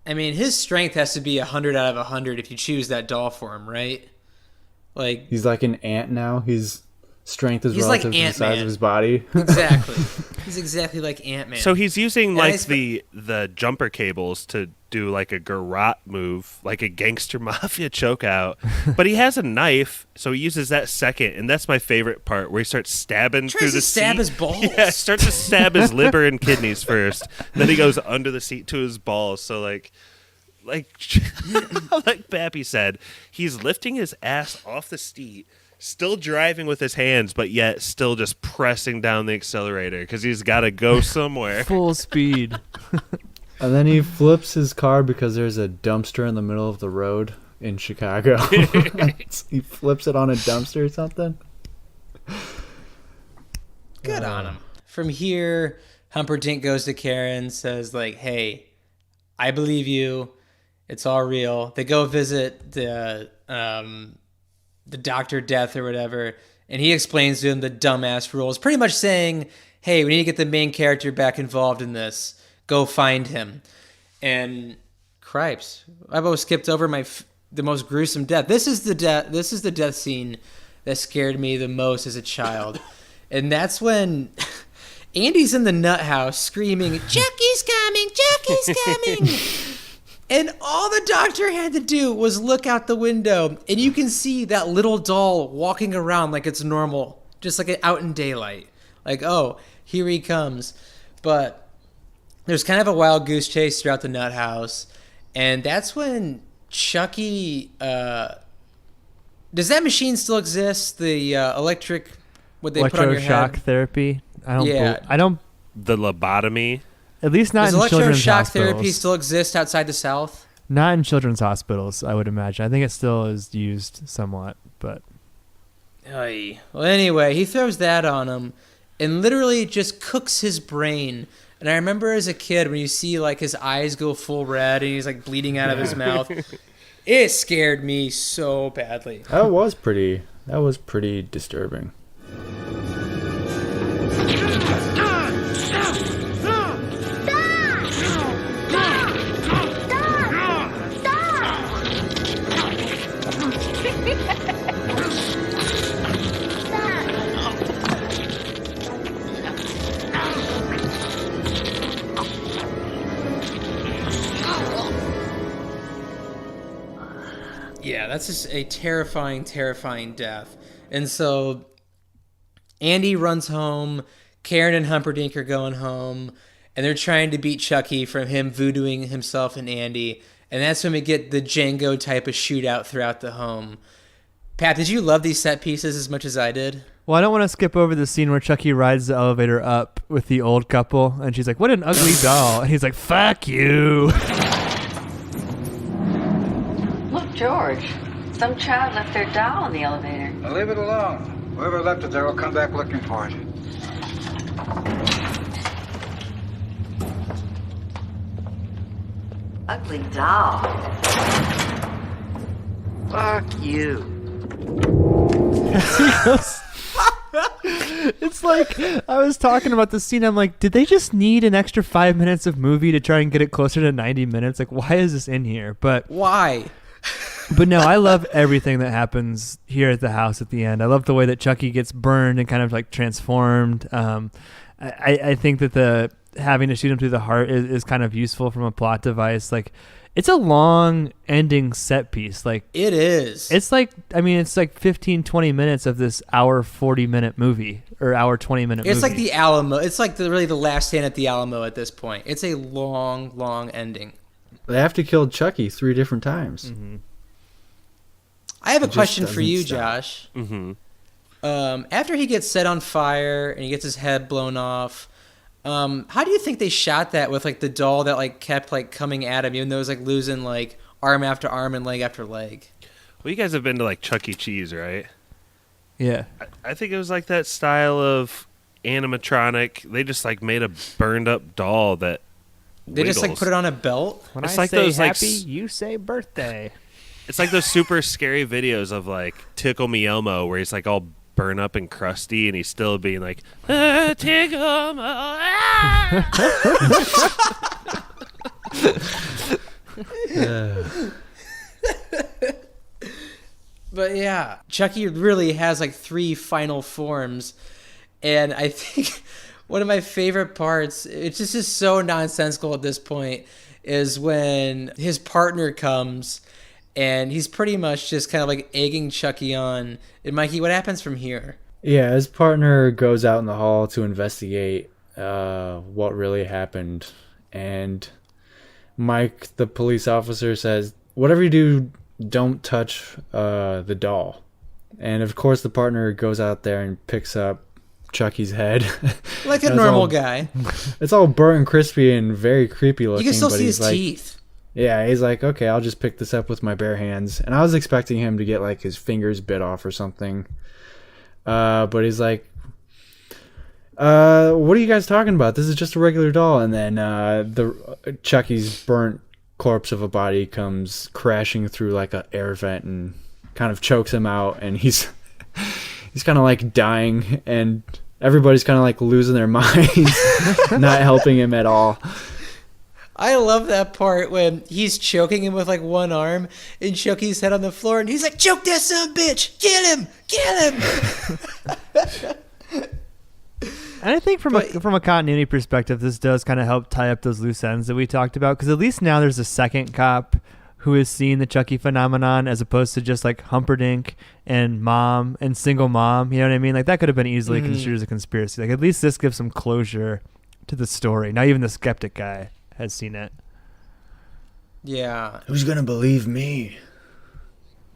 I mean, his strength has to be 100 out of 100 if you choose that doll for him, right? Like, he's like an ant now. His strength is He's relative like to the size Ant-Man. of his body. Exactly. He's exactly like Ant-Man. So he's using And like the jumper cables to do like a garrote move, like a gangster mafia choke out. But he has a knife, so he uses that second, and that's my favorite part, where he starts stabbing through the stab seat. his balls. Yeah, starts to stab his liver and kidneys first. Then he goes under the seat to his balls. So like Pappy said, he's lifting his ass off the seat, still driving with his hands, but yet still just pressing down the accelerator because he's got to go somewhere. Full speed. And then he flips his car because there's a dumpster in the middle of the road in Chicago. He flips it on a dumpster or something. Good on him. From here, Humperdinck goes to Karen, says like, "Hey, I believe you. It's all real." They go visit the Dr. Death or whatever, and he explains to him the dumbass rules, pretty much saying, "Hey, we need to get the main character back involved in this. Go find him." And cripes, I've always skipped over the most gruesome death. This is the death scene that scared me the most as a child. And that's when Andy's in the nut house screaming, "Chucky's coming! Chucky's coming!" And all the doctor had to do was look out the window, and you can see that little doll walking around like it's normal, just like out in daylight. Like, oh, here he comes. But there's kind of a wild goose chase throughout the nut house, and that's when Chucky... does that machine still exist? The electric... What they put on your head? Electroshock therapy. I don't. The lobotomy. At least not Does in children's electroshock hospitals. therapy still exist outside the South? Not in children's hospitals, I would imagine. I think it still is used somewhat, but... Oy. Well, anyway, he throws that on him and literally just cooks his brain. And I remember as a kid when you see like his eyes go full red and he's like bleeding out of his mouth. It scared me so badly. That was pretty That was pretty disturbing. Yeah, that's just a terrifying, terrifying death. And so Andy runs home. Karen and Humperdinck are going home. And they're trying to beat Chucky from him voodooing himself and Andy. And that's when we get the Django type of shootout throughout the home. Pat, did you love these set pieces as much as I did? Well, I don't want to skip over the scene where Chucky rides the elevator up with the old couple. And she's like, what an ugly doll. And he's like, fuck you. Look, George, some child left their doll in the elevator. Now leave it alone. Whoever left it there will come back looking for it. Ugly doll. Fuck you. It's like, I was talking about the scene. I'm like, did they just need an extra 5 minutes of movie to try and get it closer to 90 minutes? Like, why is this in here? But why? But no, I love everything that happens here at the house at the end. I love the way that Chucky gets burned and kind of like transformed. I think that the having to shoot him through the heart is kind of useful from a plot device. Like, it's a long ending set piece. Like, it is. It's like, I mean, it's like 15, 20 minutes of this hour 40-minute movie or hour 20-minute movie. It's like the Alamo. It's like really the last stand at the Alamo at this point. It's a long, long ending. They have to kill Chucky 3 different times. Mm-hmm. I have a question for you, Josh. Mm-hmm. After he gets set on fire and he gets his head blown off, how do you think they shot that with like the doll that like kept like coming at him, even though it was like losing like arm after arm and leg after leg? Well, you guys have been to like Chuck E. Cheese, right? Yeah. I think it was like that style of animatronic. They just like made a burned up doll that they wiggles. Just like put it on a belt. When it's I like say those, happy, like, you say birthday. It's like those super scary videos of like Tickle Me Elmo where he's like all burn up and crusty and he's still being like, Tickle Me. But yeah, Chucky really has like 3 final forms. And I think one of my favorite parts, it's just so nonsensical at this point, is when his partner comes and he's pretty much just kind of like egging Chucky on. And Mikey, what happens from here? Yeah, his partner goes out in the hall to investigate what really happened. And Mike, the police officer, says, whatever you do, don't touch the doll. And of course the partner goes out there and picks up Chucky's head. Like a normal guy. It's all burnt and crispy and very creepy looking. You can still but see his like, teeth. Yeah, he's like, okay, I'll just pick this up with my bare hands. And I was expecting him to get like his fingers bit off or something. But he's like, what are you guys talking about? This is just a regular doll. And then the Chucky's burnt corpse of a body comes crashing through like an air vent and kind of chokes him out. And he's kind of like dying. And everybody's kind of like losing their minds, not helping him at all. I love that part when he's choking him with like one arm and Chucky's head on the floor and he's like, choke that son of a bitch! Get him! Get him! And I think from a continuity perspective, this does kind of help tie up those loose ends that we talked about, because at least now there's a second cop who is seeing the Chucky phenomenon as opposed to just like Humperdinck and mom and single mom. You know what I mean? Like that could have been easily construed as a conspiracy. Like at least this gives some closure to the story. Now even the skeptic guy has seen it. Yeah. Who's gonna believe me?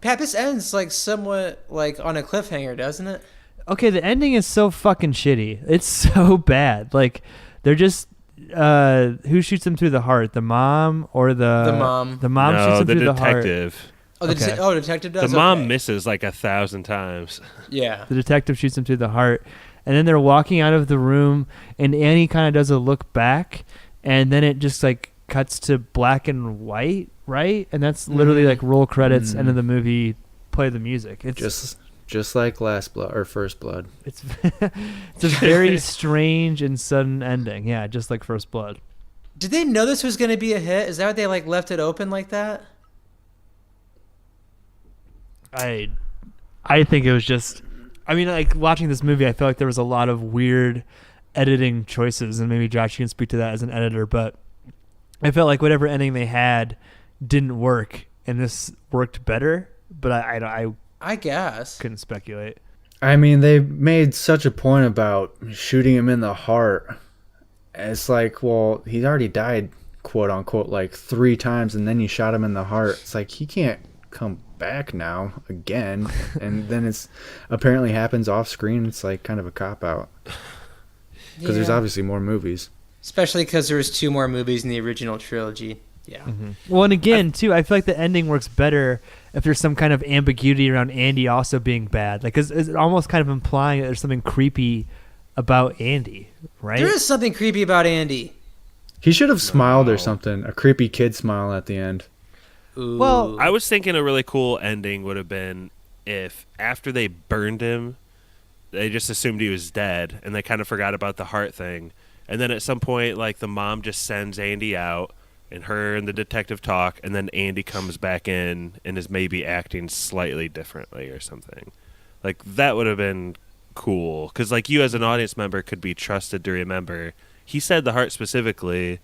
Pat, this ends like somewhat like on a cliffhanger, doesn't it? Okay, the ending is so fucking shitty. It's so bad. Like they're just who shoots him through the heart? The mom or the mom? The mom shoots him through the heart. Detective. Oh, the detective does. The mom misses like 1,000 times. Yeah. The detective shoots him through the heart, and then they're walking out of the room, and Annie kind of does a look back, and then it just like cuts to black and white, right? And that's literally like roll credits, end of the movie, play the music. It's just like Last Blood or First Blood. It's a very strange and sudden ending. Yeah, just like First Blood. Did they know this was going to be a hit? Is that why they like left it open like that? I think it was just. I mean, like watching this movie, I feel like there was a lot of weird editing choices, and maybe Josh, you can speak to that as an editor. But I felt like whatever ending they had didn't work, and this worked better. But I guess couldn't speculate. I mean, they made such a point about shooting him in the heart. It's like, well, he's already died, quote unquote, like 3 times, and then you shot him in the heart. It's like he can't come back now again. And then it's apparently happens off screen. It's like kind of a cop out because there's obviously more movies, especially because there was 2 more movies in the original trilogy. Yeah. Mm-hmm. Well, and again, too, I feel like the ending works better if there's some kind of ambiguity around Andy also being bad. Like, cause it's almost kind of implying that there's something creepy about Andy, right? There is something creepy about Andy. He should have smiled or something. A creepy kid smile at the end. Ooh. Well, I was thinking a really cool ending would have been if after they burned him, they just assumed he was dead, and they kind of forgot about the heart thing. And then at some point, like, the mom just sends Andy out, and her and the detective talk, and then Andy comes back in and is maybe acting slightly differently or something. Like, that would have been cool. Because, like, you as an audience member could be trusted to remember. He said the heart specifically,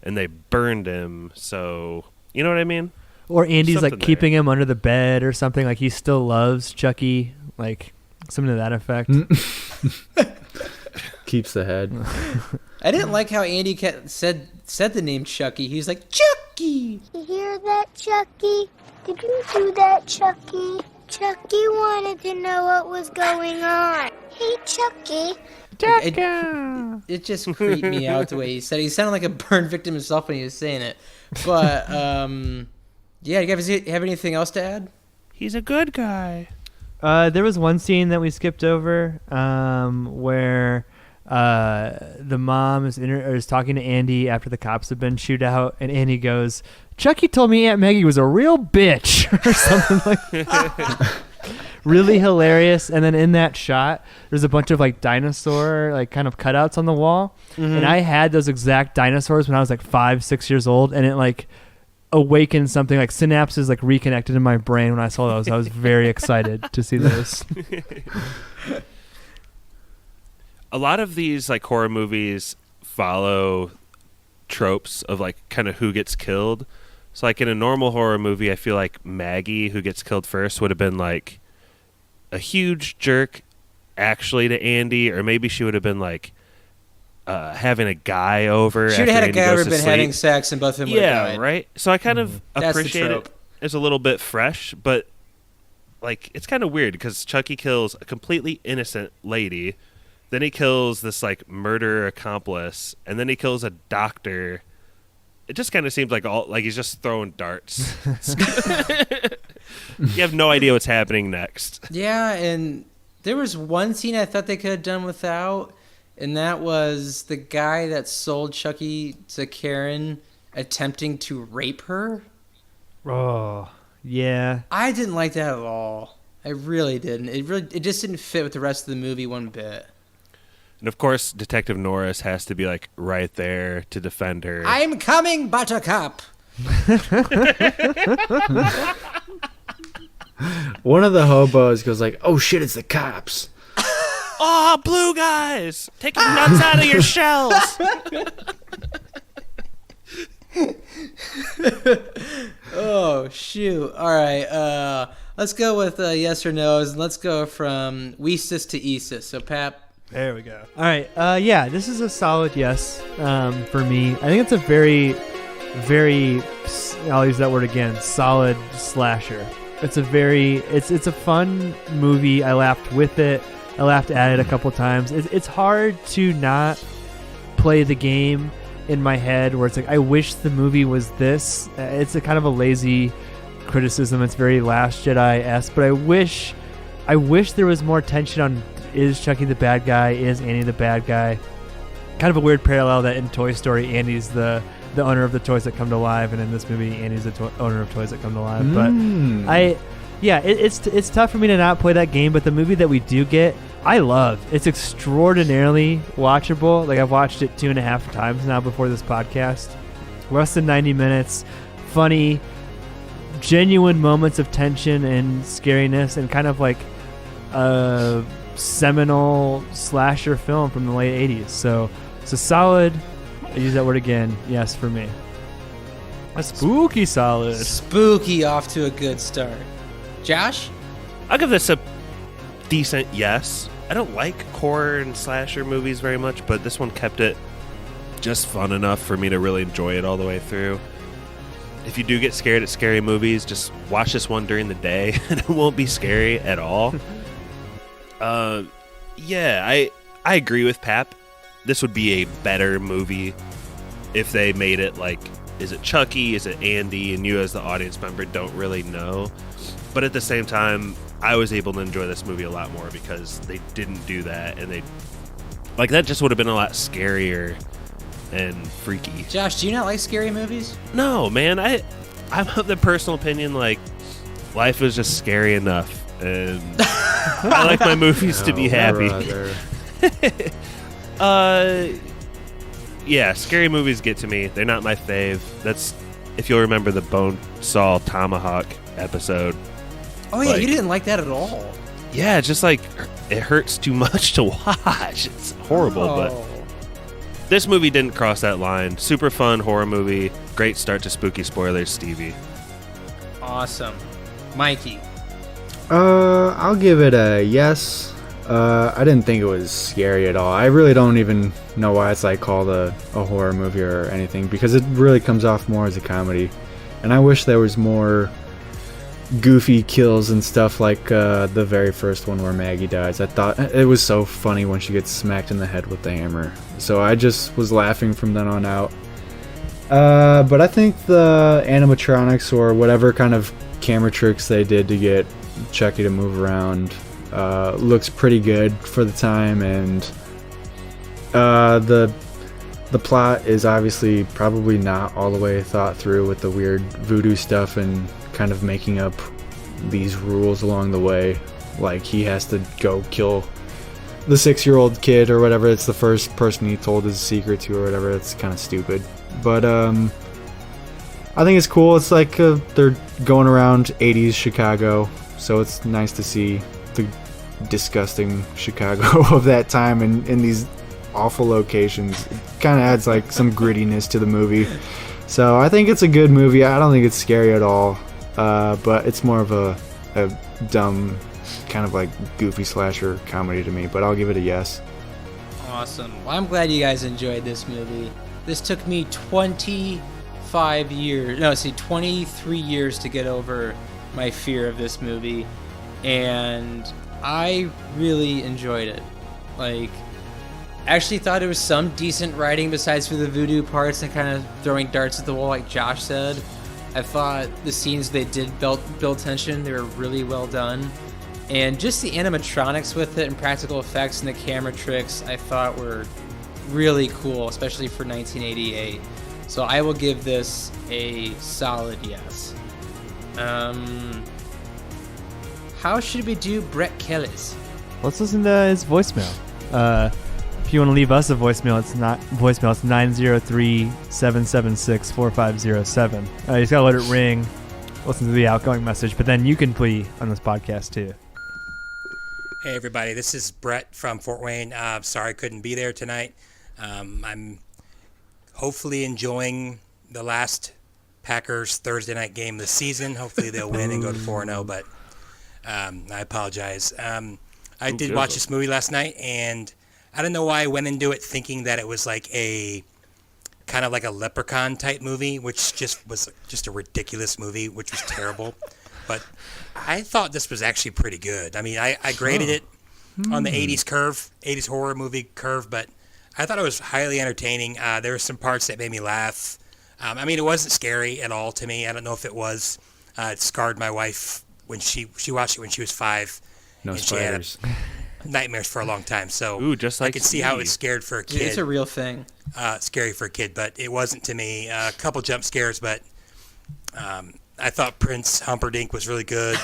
and they burned him, so... You know what I mean? Or Andy's, something like, keeping him under the bed or something. Like, he still loves Chucky. Like, something to that effect. Keeps the head. I didn't like how Andy said the name Chucky. He's like, Chucky! You hear that, Chucky? Did you do that, Chucky? Chucky wanted to know what was going on. Hey, Chucky. It just creeped me out the way he said it. He sounded like a burn victim himself when he was saying it. But, yeah, you guys have anything else to add? He's a good guy. There was one scene that we skipped over where the mom is talking to Andy after the cops have been shooed out, and Andy goes, Chucky told me Aunt Maggie was a real bitch, or something like that. Really hilarious. And then in that shot, there's a bunch of like dinosaur like kind of cutouts on the wall. Mm-hmm. And I had those exact dinosaurs when I was like 5-6 years old, and it like awakened something, like synapses like reconnected in my brain when I saw those. I was very excited to see those. A lot of these like horror movies follow tropes of like kind of who gets killed. So like in a normal horror movie, I feel like Maggie, who gets killed first, would have been like a huge jerk actually to Andy, or maybe she would have been like having a guy over. She would have had a guy over, been having sex, and both of them would have died. Right? So I kind of appreciate it as a little bit fresh, but like it's kind of weird because Chucky kills a completely innocent lady, then he kills this like murder accomplice, and then he kills a doctor. It just kind of seems like he's just throwing darts. You have no idea what's happening next. Yeah, and there was one scene I thought they could have done without, and that was the guy that sold Chucky to Karen attempting to rape her. Oh, yeah. I didn't like that at all. I really didn't. It just didn't fit with the rest of the movie one bit. And of course, Detective Norris has to be like right there to defend her. I'm coming, Buttercup. One of the hobos goes like, "Oh shit, it's the cops." Oh, blue guys, take your nuts out of your shells. Oh shoot! All right, let's go with yes or no's, and let's go from Weesis to Esis. So, Pap. There we go. All right. Yeah, this is a solid yes for me. I think it's a very, very, I'll use that word again, solid slasher. It's a fun movie. I laughed with it. I laughed at it a couple times. It's hard to not play the game in my head where it's like, I wish the movie was this. It's a kind of a lazy criticism. It's very Last Jedi-esque, but I wish there was more tension on, is Chucky the bad guy? Is Andy the bad guy? Kind of a weird parallel that in Toy Story, Andy's the owner of the toys that come to life, and in this movie, Andy's the owner of toys that come to life. But Yeah, it's tough for me to not play that game, but the movie that we do get, I love. It's extraordinarily watchable. Like, I've watched it 2.5 times now before this podcast. Less than 90 minutes, funny, genuine moments of tension and scariness, and kind of like a seminal slasher film from the late 80s. So it's a solid, I use that word again, yes for me. A spooky solid. Spooky off to a good start. Josh? I'll give this a decent yes. I don't like horror and slasher movies very much, but this one kept it just fun enough for me to really enjoy it all the way through. If you do get scared at scary movies, just watch this one during the day and it won't be scary at all. Yeah, I agree with Pap. This would be a better movie if they made it like, is it Chucky, is it Andy, and you as the audience member don't really know. But at the same time, I was able to enjoy this movie a lot more because they didn't do that, and they like that just would have been a lot scarier and freaky. Josh, do you not like scary movies? No, man. I'm of the personal opinion, like, life is just scary enough, and I like my movies to be happy. Yeah, scary movies get to me. They're not my fave. That's, if you'll remember the Bonesaw Tomahawk episode. Oh yeah, like, you didn't like that at all. Yeah, it's just like, it hurts too much to watch. It's horrible, but this movie didn't cross that line. Super fun horror movie. Great start to spooky spoilers, Stevie. Awesome. Mikey? I'll give it a yes. I didn't think it was scary at all. I really don't even know why it's like called a horror movie or anything, because it really comes off more as a comedy. And I wish there was more goofy kills and stuff like the very first one where Maggie dies. I thought it was so funny when she gets smacked in the head with the hammer. So I just was laughing from then on out. But I think the animatronics or whatever kind of camera tricks they did to get Chucky to move around looks pretty good for the time, and the plot is obviously probably not all the way thought through with the weird voodoo stuff and kind of making up these rules along the way, like he has to go kill the 6-year-old kid or whatever. It's the first person he told his secret to or whatever. It's kind of stupid, but I think it's cool. It's like they're going around 80s Chicago, so it's nice to see the disgusting Chicago of that time and in these awful locations. It kind of adds like some grittiness to the movie. So I think it's a good movie. I don't think it's scary at all, but it's more of a dumb kind of like goofy slasher comedy to me, but I'll give it a yes. Awesome. Well, I'm glad you guys enjoyed this movie. This took me 23 years to get over my fear of this movie, and I really enjoyed it. Like, actually thought there was some decent writing besides for the voodoo parts and kind of throwing darts at the wall like Josh said. I thought the scenes they did build tension. They were really well done. And just the animatronics with it and practical effects and the camera tricks I thought were really cool, especially for 1988. So I will give this a solid yes. How should we do Brett Kelly's? Let's listen to his voicemail. If you want to leave us a voicemail, it's not voicemail. It's 903-776-4507. You just gotta let it ring. Listen to the outgoing message, but then you can plea on this podcast too. Hey everybody, this is Brett from Fort Wayne. Sorry I couldn't be there tonight. I'm hopefully enjoying the last Packers Thursday night game of the season. Hopefully they'll win and go to 4-0, but I apologize. I did watch this movie last night, and I don't know why I went into it thinking that it was like a kind of like a Leprechaun type movie, which just was just a ridiculous movie, which was terrible. But I thought this was actually pretty good. I mean, I graded it on the 80s horror movie curve, but I thought it was highly entertaining. There were some parts that made me laugh. I mean, it wasn't scary at all to me. I don't know if it was. It scarred my wife when she watched it when she was 5. No spiders. She had nightmares for a long time. So just like I could see how it's scared for a kid. It's a real thing. Scary for a kid, but it wasn't to me. A couple jump scares, but I I thought Prince Humperdinck was really good.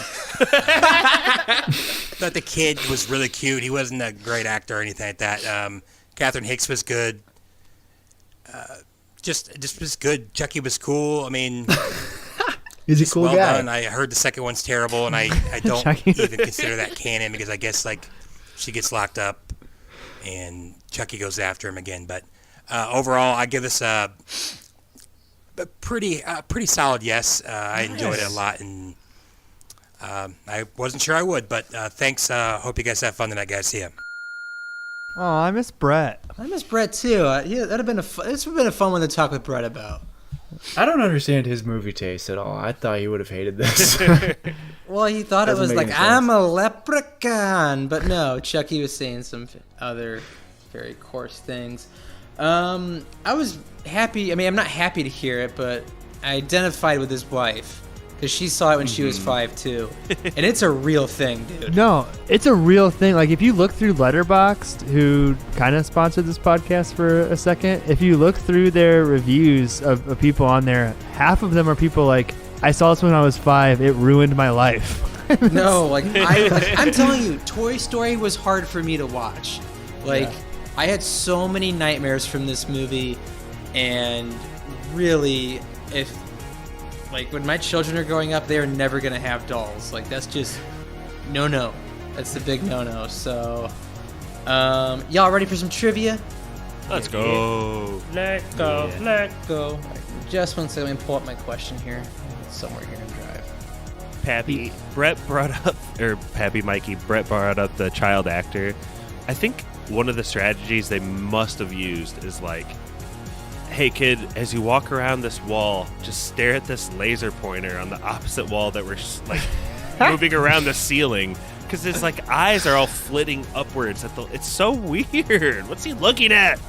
Thought the kid was really cute. He wasn't a great actor or anything like that. Catherine Hicks was good. Just was good. Chucky was cool. I mean, he's a cool well guy. done. I heard the second one's terrible, and I don't even consider that canon because I guess like she gets locked up and Chucky goes after him again. But overall, I give this a pretty solid yes. I enjoyed it a lot, and I wasn't sure I would, but thanks. Hope you guys have fun tonight, guys. See ya. Oh, I miss Brett. I miss Brett too. Yeah, this would have been a fun one to talk with Brett about. I don't understand his movie taste at all. I thought he would have hated this. Well, he thought it was like, I'm a leprechaun. But no, Chucky was saying some other very coarse things. I was happy. I mean, I'm not happy to hear it, but I identified with his wife. Because she saw it when she was 5 too. And it's a real thing, dude. No, it's a real thing. Like, if you look through Letterboxd, who kind of sponsored this podcast for a second, if you look through their reviews of people on there, half of them are people like, I saw this when I was 5, it ruined my life. No, I'm telling you, Toy Story was hard for me to watch. I had so many nightmares from this movie, and really, when my children are growing up, they are never going to have dolls. That's just no. That's the big no. So, y'all ready for some trivia? Let's go. Let go. Just one second, let me pull up my question here. It's somewhere here in Drive. Pappy, Mikey, Brett brought up the child actor. I think one of the strategies they must have used is hey kid, as you walk around this wall, just stare at this laser pointer on the opposite wall that we're moving around the ceiling, because his eyes are all flitting upwards. It's so weird. What's he looking at?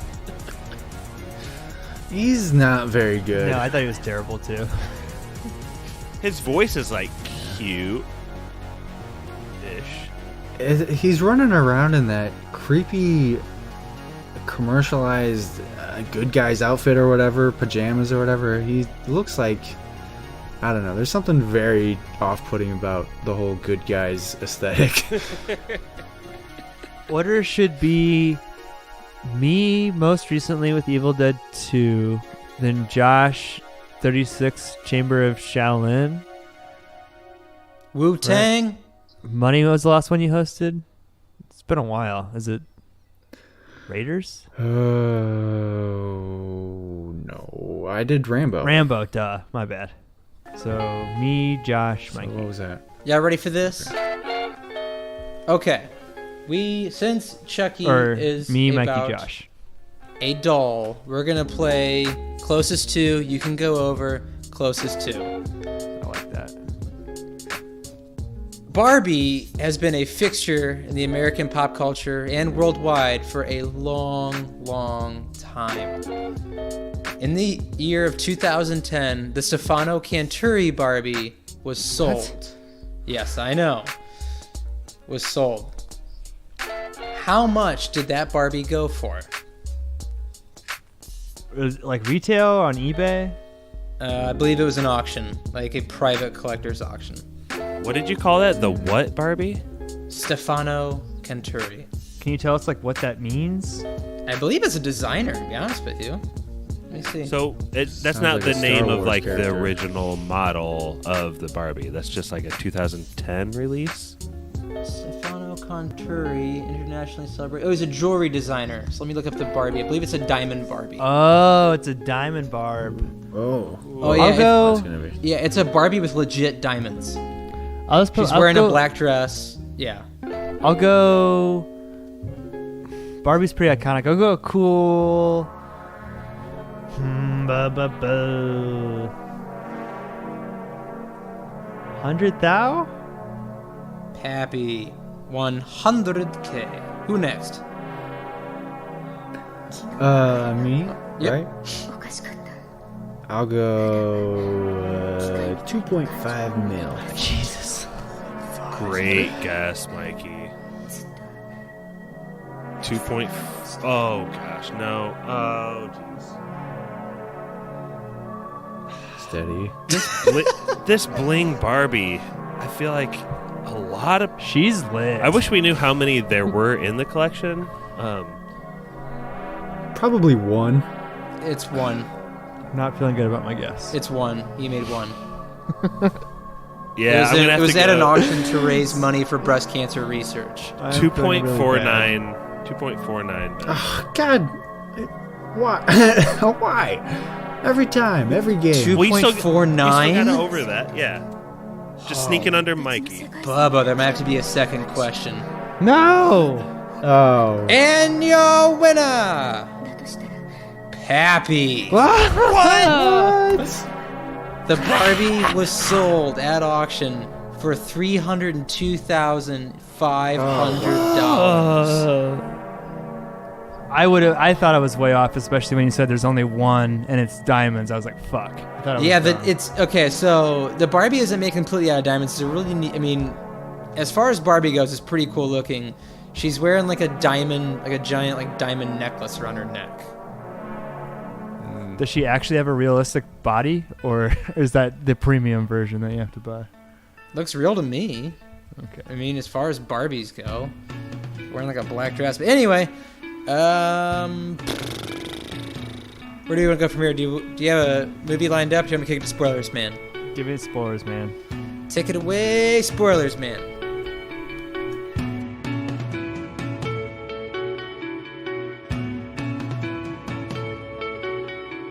He's not very good. No, I thought he was terrible too. His voice is cute-ish. He's running around in that creepy commercialized good guy's outfit or whatever, pajamas or whatever. He looks like, I don't know, there's something very off-putting about the whole good guy's aesthetic. Order should be me most recently with Evil Dead 2, then Josh 36 Chamber of Shaolin. Wu-Tang? Right. Money was the last one you hosted? It's been a while. Is it Raiders? Oh, no. I did Rambo. Rambo, duh. My bad. So, me, Josh, Mikey. What was that? Y'all ready for this? Okay. Since Chucky is me, about Mikey, Josh. A doll, we're going to play closest to, you can go over, closest to. I like that. Barbie has been a fixture in the American pop culture and worldwide for a long, long time. In the year of 2010, the Stefano Canturi Barbie was sold. What? Yes, I know. Was sold. How much did that Barbie go for? Was it retail on eBay? I believe it was an auction, a private collector's auction. What did you call that? The what Barbie? Stefano Canturi. Can you tell us what that means? I believe it's a designer, to be honest with you. Let me see. So that's not the name of the original model of the Barbie. That's just a 2010 release. Stefano Canturi, internationally celebrated. Oh, he's a jewelry designer. So let me look up the Barbie. I believe it's a diamond Barbie. Oh, it's a diamond barb. Oh. Oh yeah. I'll go. Yeah, it's a Barbie with legit diamonds. She's I'll wearing go, a black dress. Yeah. I'll go. Barbie's pretty iconic. I'll go cool. 100,000? Pappy. 100K. Who next? Me? Yep. Right? I'll go 2.5 mil. Jesus. Great guess, Mikey. 2. Oh gosh, no. Oh jeez. Steady. This bling Barbie, I feel like a lot of... She's lit. I wish we knew how many there were in the collection. Probably one. It's one. Not feeling good about my guess. It's one. You made one. Yeah, it was at an auction to raise money for breast cancer research. 2.49. 2.49. Oh, God. Why? Why? Every time, every game. 2.49? We still got over that, yeah. Just sneaking under Mikey. Bubba, there might have to be a second question. No! Oh. And your winner, Pappy. What? The Barbie was sold at auction for $302,500. I thought I was way off, especially when you said there's only one and it's diamonds. I was like, fuck. I thought it's okay. So the Barbie isn't made completely out of diamonds. It's a really neat. I mean, as far as Barbie goes, it's pretty cool looking. She's wearing like a diamond, like a giant like diamond necklace around her neck. Does she actually have a realistic body, or is that the premium version that you have to buy? Looks real to me. Okay. I mean, as far as Barbies go, wearing like a black dress. But anyway, where do you want to go from here? Do you have a movie lined up? Do you want me to kick it to spoilers, man? Give me the spoilers, man. Take it away, spoilers, man.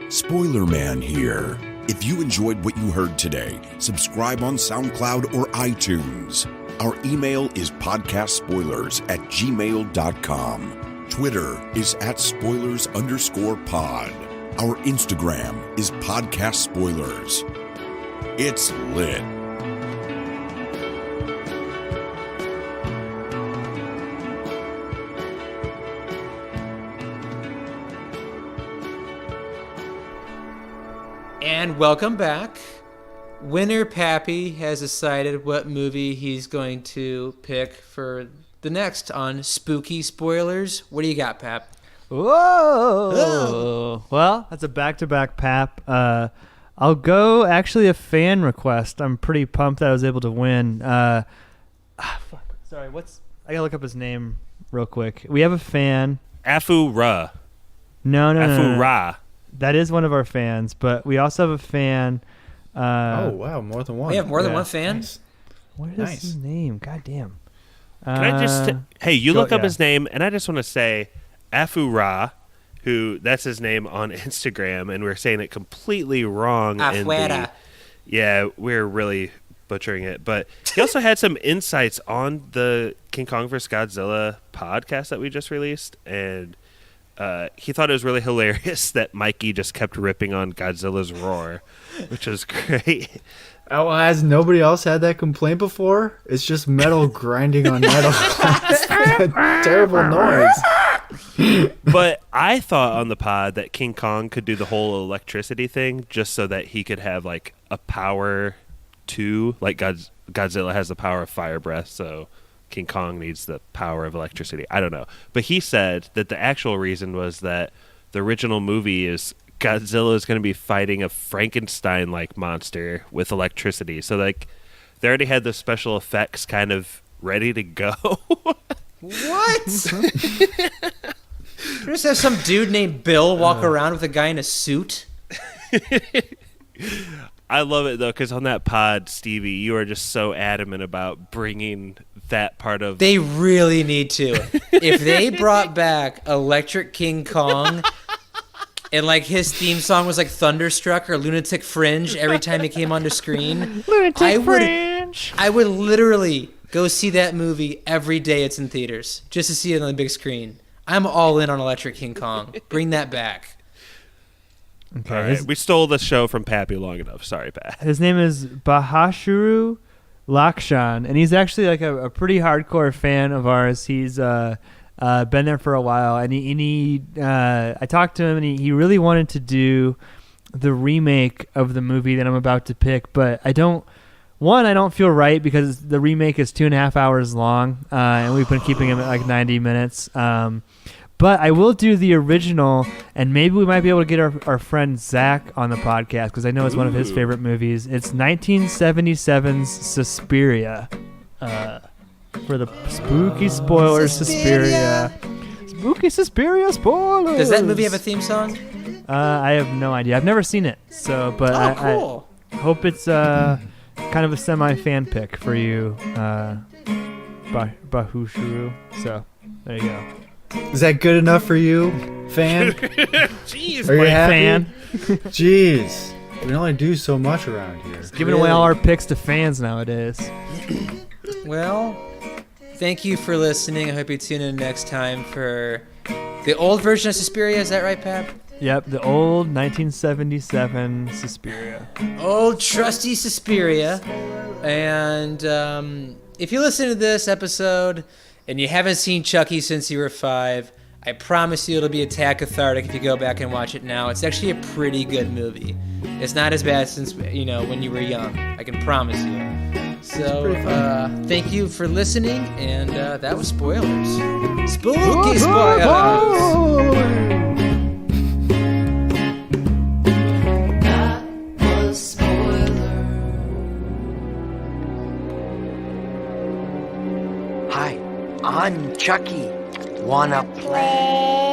Spoiler Man here. If you enjoyed what you heard today, subscribe on SoundCloud or iTunes. Our email is podcastspoilers@gmail.com. Twitter is @spoilers_pod. Our Instagram is Podcast Spoilers. It's lit. And welcome back. Winner Pappy has decided what movie he's going to pick for the next on Spooky Spoilers. What do you got, Pap? Whoa! Oh. Well, that's a back-to-back Pap. I'll go actually a fan request. I'm pretty pumped that I was able to win. Fuck. Sorry, I gotta look up his name real quick. We have a fan. Afu Ra. No. Afu Ra. That is one of our fans, but we also have a fan. Oh, wow, more than one. We have more than one fan? Nice. What is his name? God damn. Can I just... hey, you look up his name, and I just want to say, Afu Ra, who, that's his name on Instagram, and we're saying it completely wrong. Afuera. Yeah, we're really butchering it. But he also had some insights on the King Kong vs. Godzilla podcast that we just released, and... he thought it was really hilarious that Mikey just kept ripping on Godzilla's roar, which was great. Oh, has nobody else had that complaint before? It's just metal grinding on metal. It's a terrible noise. But I thought on the pod that King Kong could do the whole electricity thing just so that he could have like a power to, like Godzilla has the power of fire breath, so... King Kong needs the power of electricity. I don't know. But he said that the actual reason was that the original movie is Godzilla is going to be fighting a Frankenstein-like monster with electricity. So, like, they already had the special effects kind of ready to go. What? Just have some dude named Bill walk around with a guy in a suit? I love it, though, because on that pod, Stevie, you are just so adamant about bringing that part of... They really need to. If they brought back Electric King Kong and, like, his theme song was, like, Thunderstruck or Lunatic Fringe every time he came onto screen... Fringe! I would literally go see that movie every day it's in theaters just to see it on the big screen. I'm all in on Electric King Kong. Bring that back. Okay. All right. We stole the show from Pappy long enough. Sorry, Pat. His name is Bahashuru Lakshan, and he's actually like a pretty hardcore fan of ours. He's been there for a while, and I talked to him, and he really wanted to do the remake of the movie that I'm about to pick, but I don't feel right because the remake is 2.5 hours long, and we've been keeping him at like 90 minutes. But I will do the original, and maybe we might be able to get our friend Zach on the podcast because I know it's one of his favorite movies. It's 1977's Suspiria. For the spooky spoilers, Suspiria. Spooky Suspiria spoilers. Does that movie have a theme song? I have no idea. I've never seen it, but cool. I hope it's kind of a semi-fan pick for you, Bahushuru. So there you go. Is that good enough for you, fan? Jeez, are you happy? Fan. Jeez, we only do so much around here. Giving away all our picks to fans nowadays. Well, thank you for listening. I hope you tune in next time for the old version of Suspiria. Is that right, Pap? Yep, the old 1977 Suspiria. Old trusty Suspiria. And if you listen to this episode and you haven't seen Chucky since you were 5, I promise you it'll be a tad cathartic if you go back and watch it now. It's actually a pretty good movie. It's not as bad since, when you were young. I can promise you. So, thank you for listening, and that was Spoilers. Spooky Spoilers! Hi, I'm Chucky. Wanna play?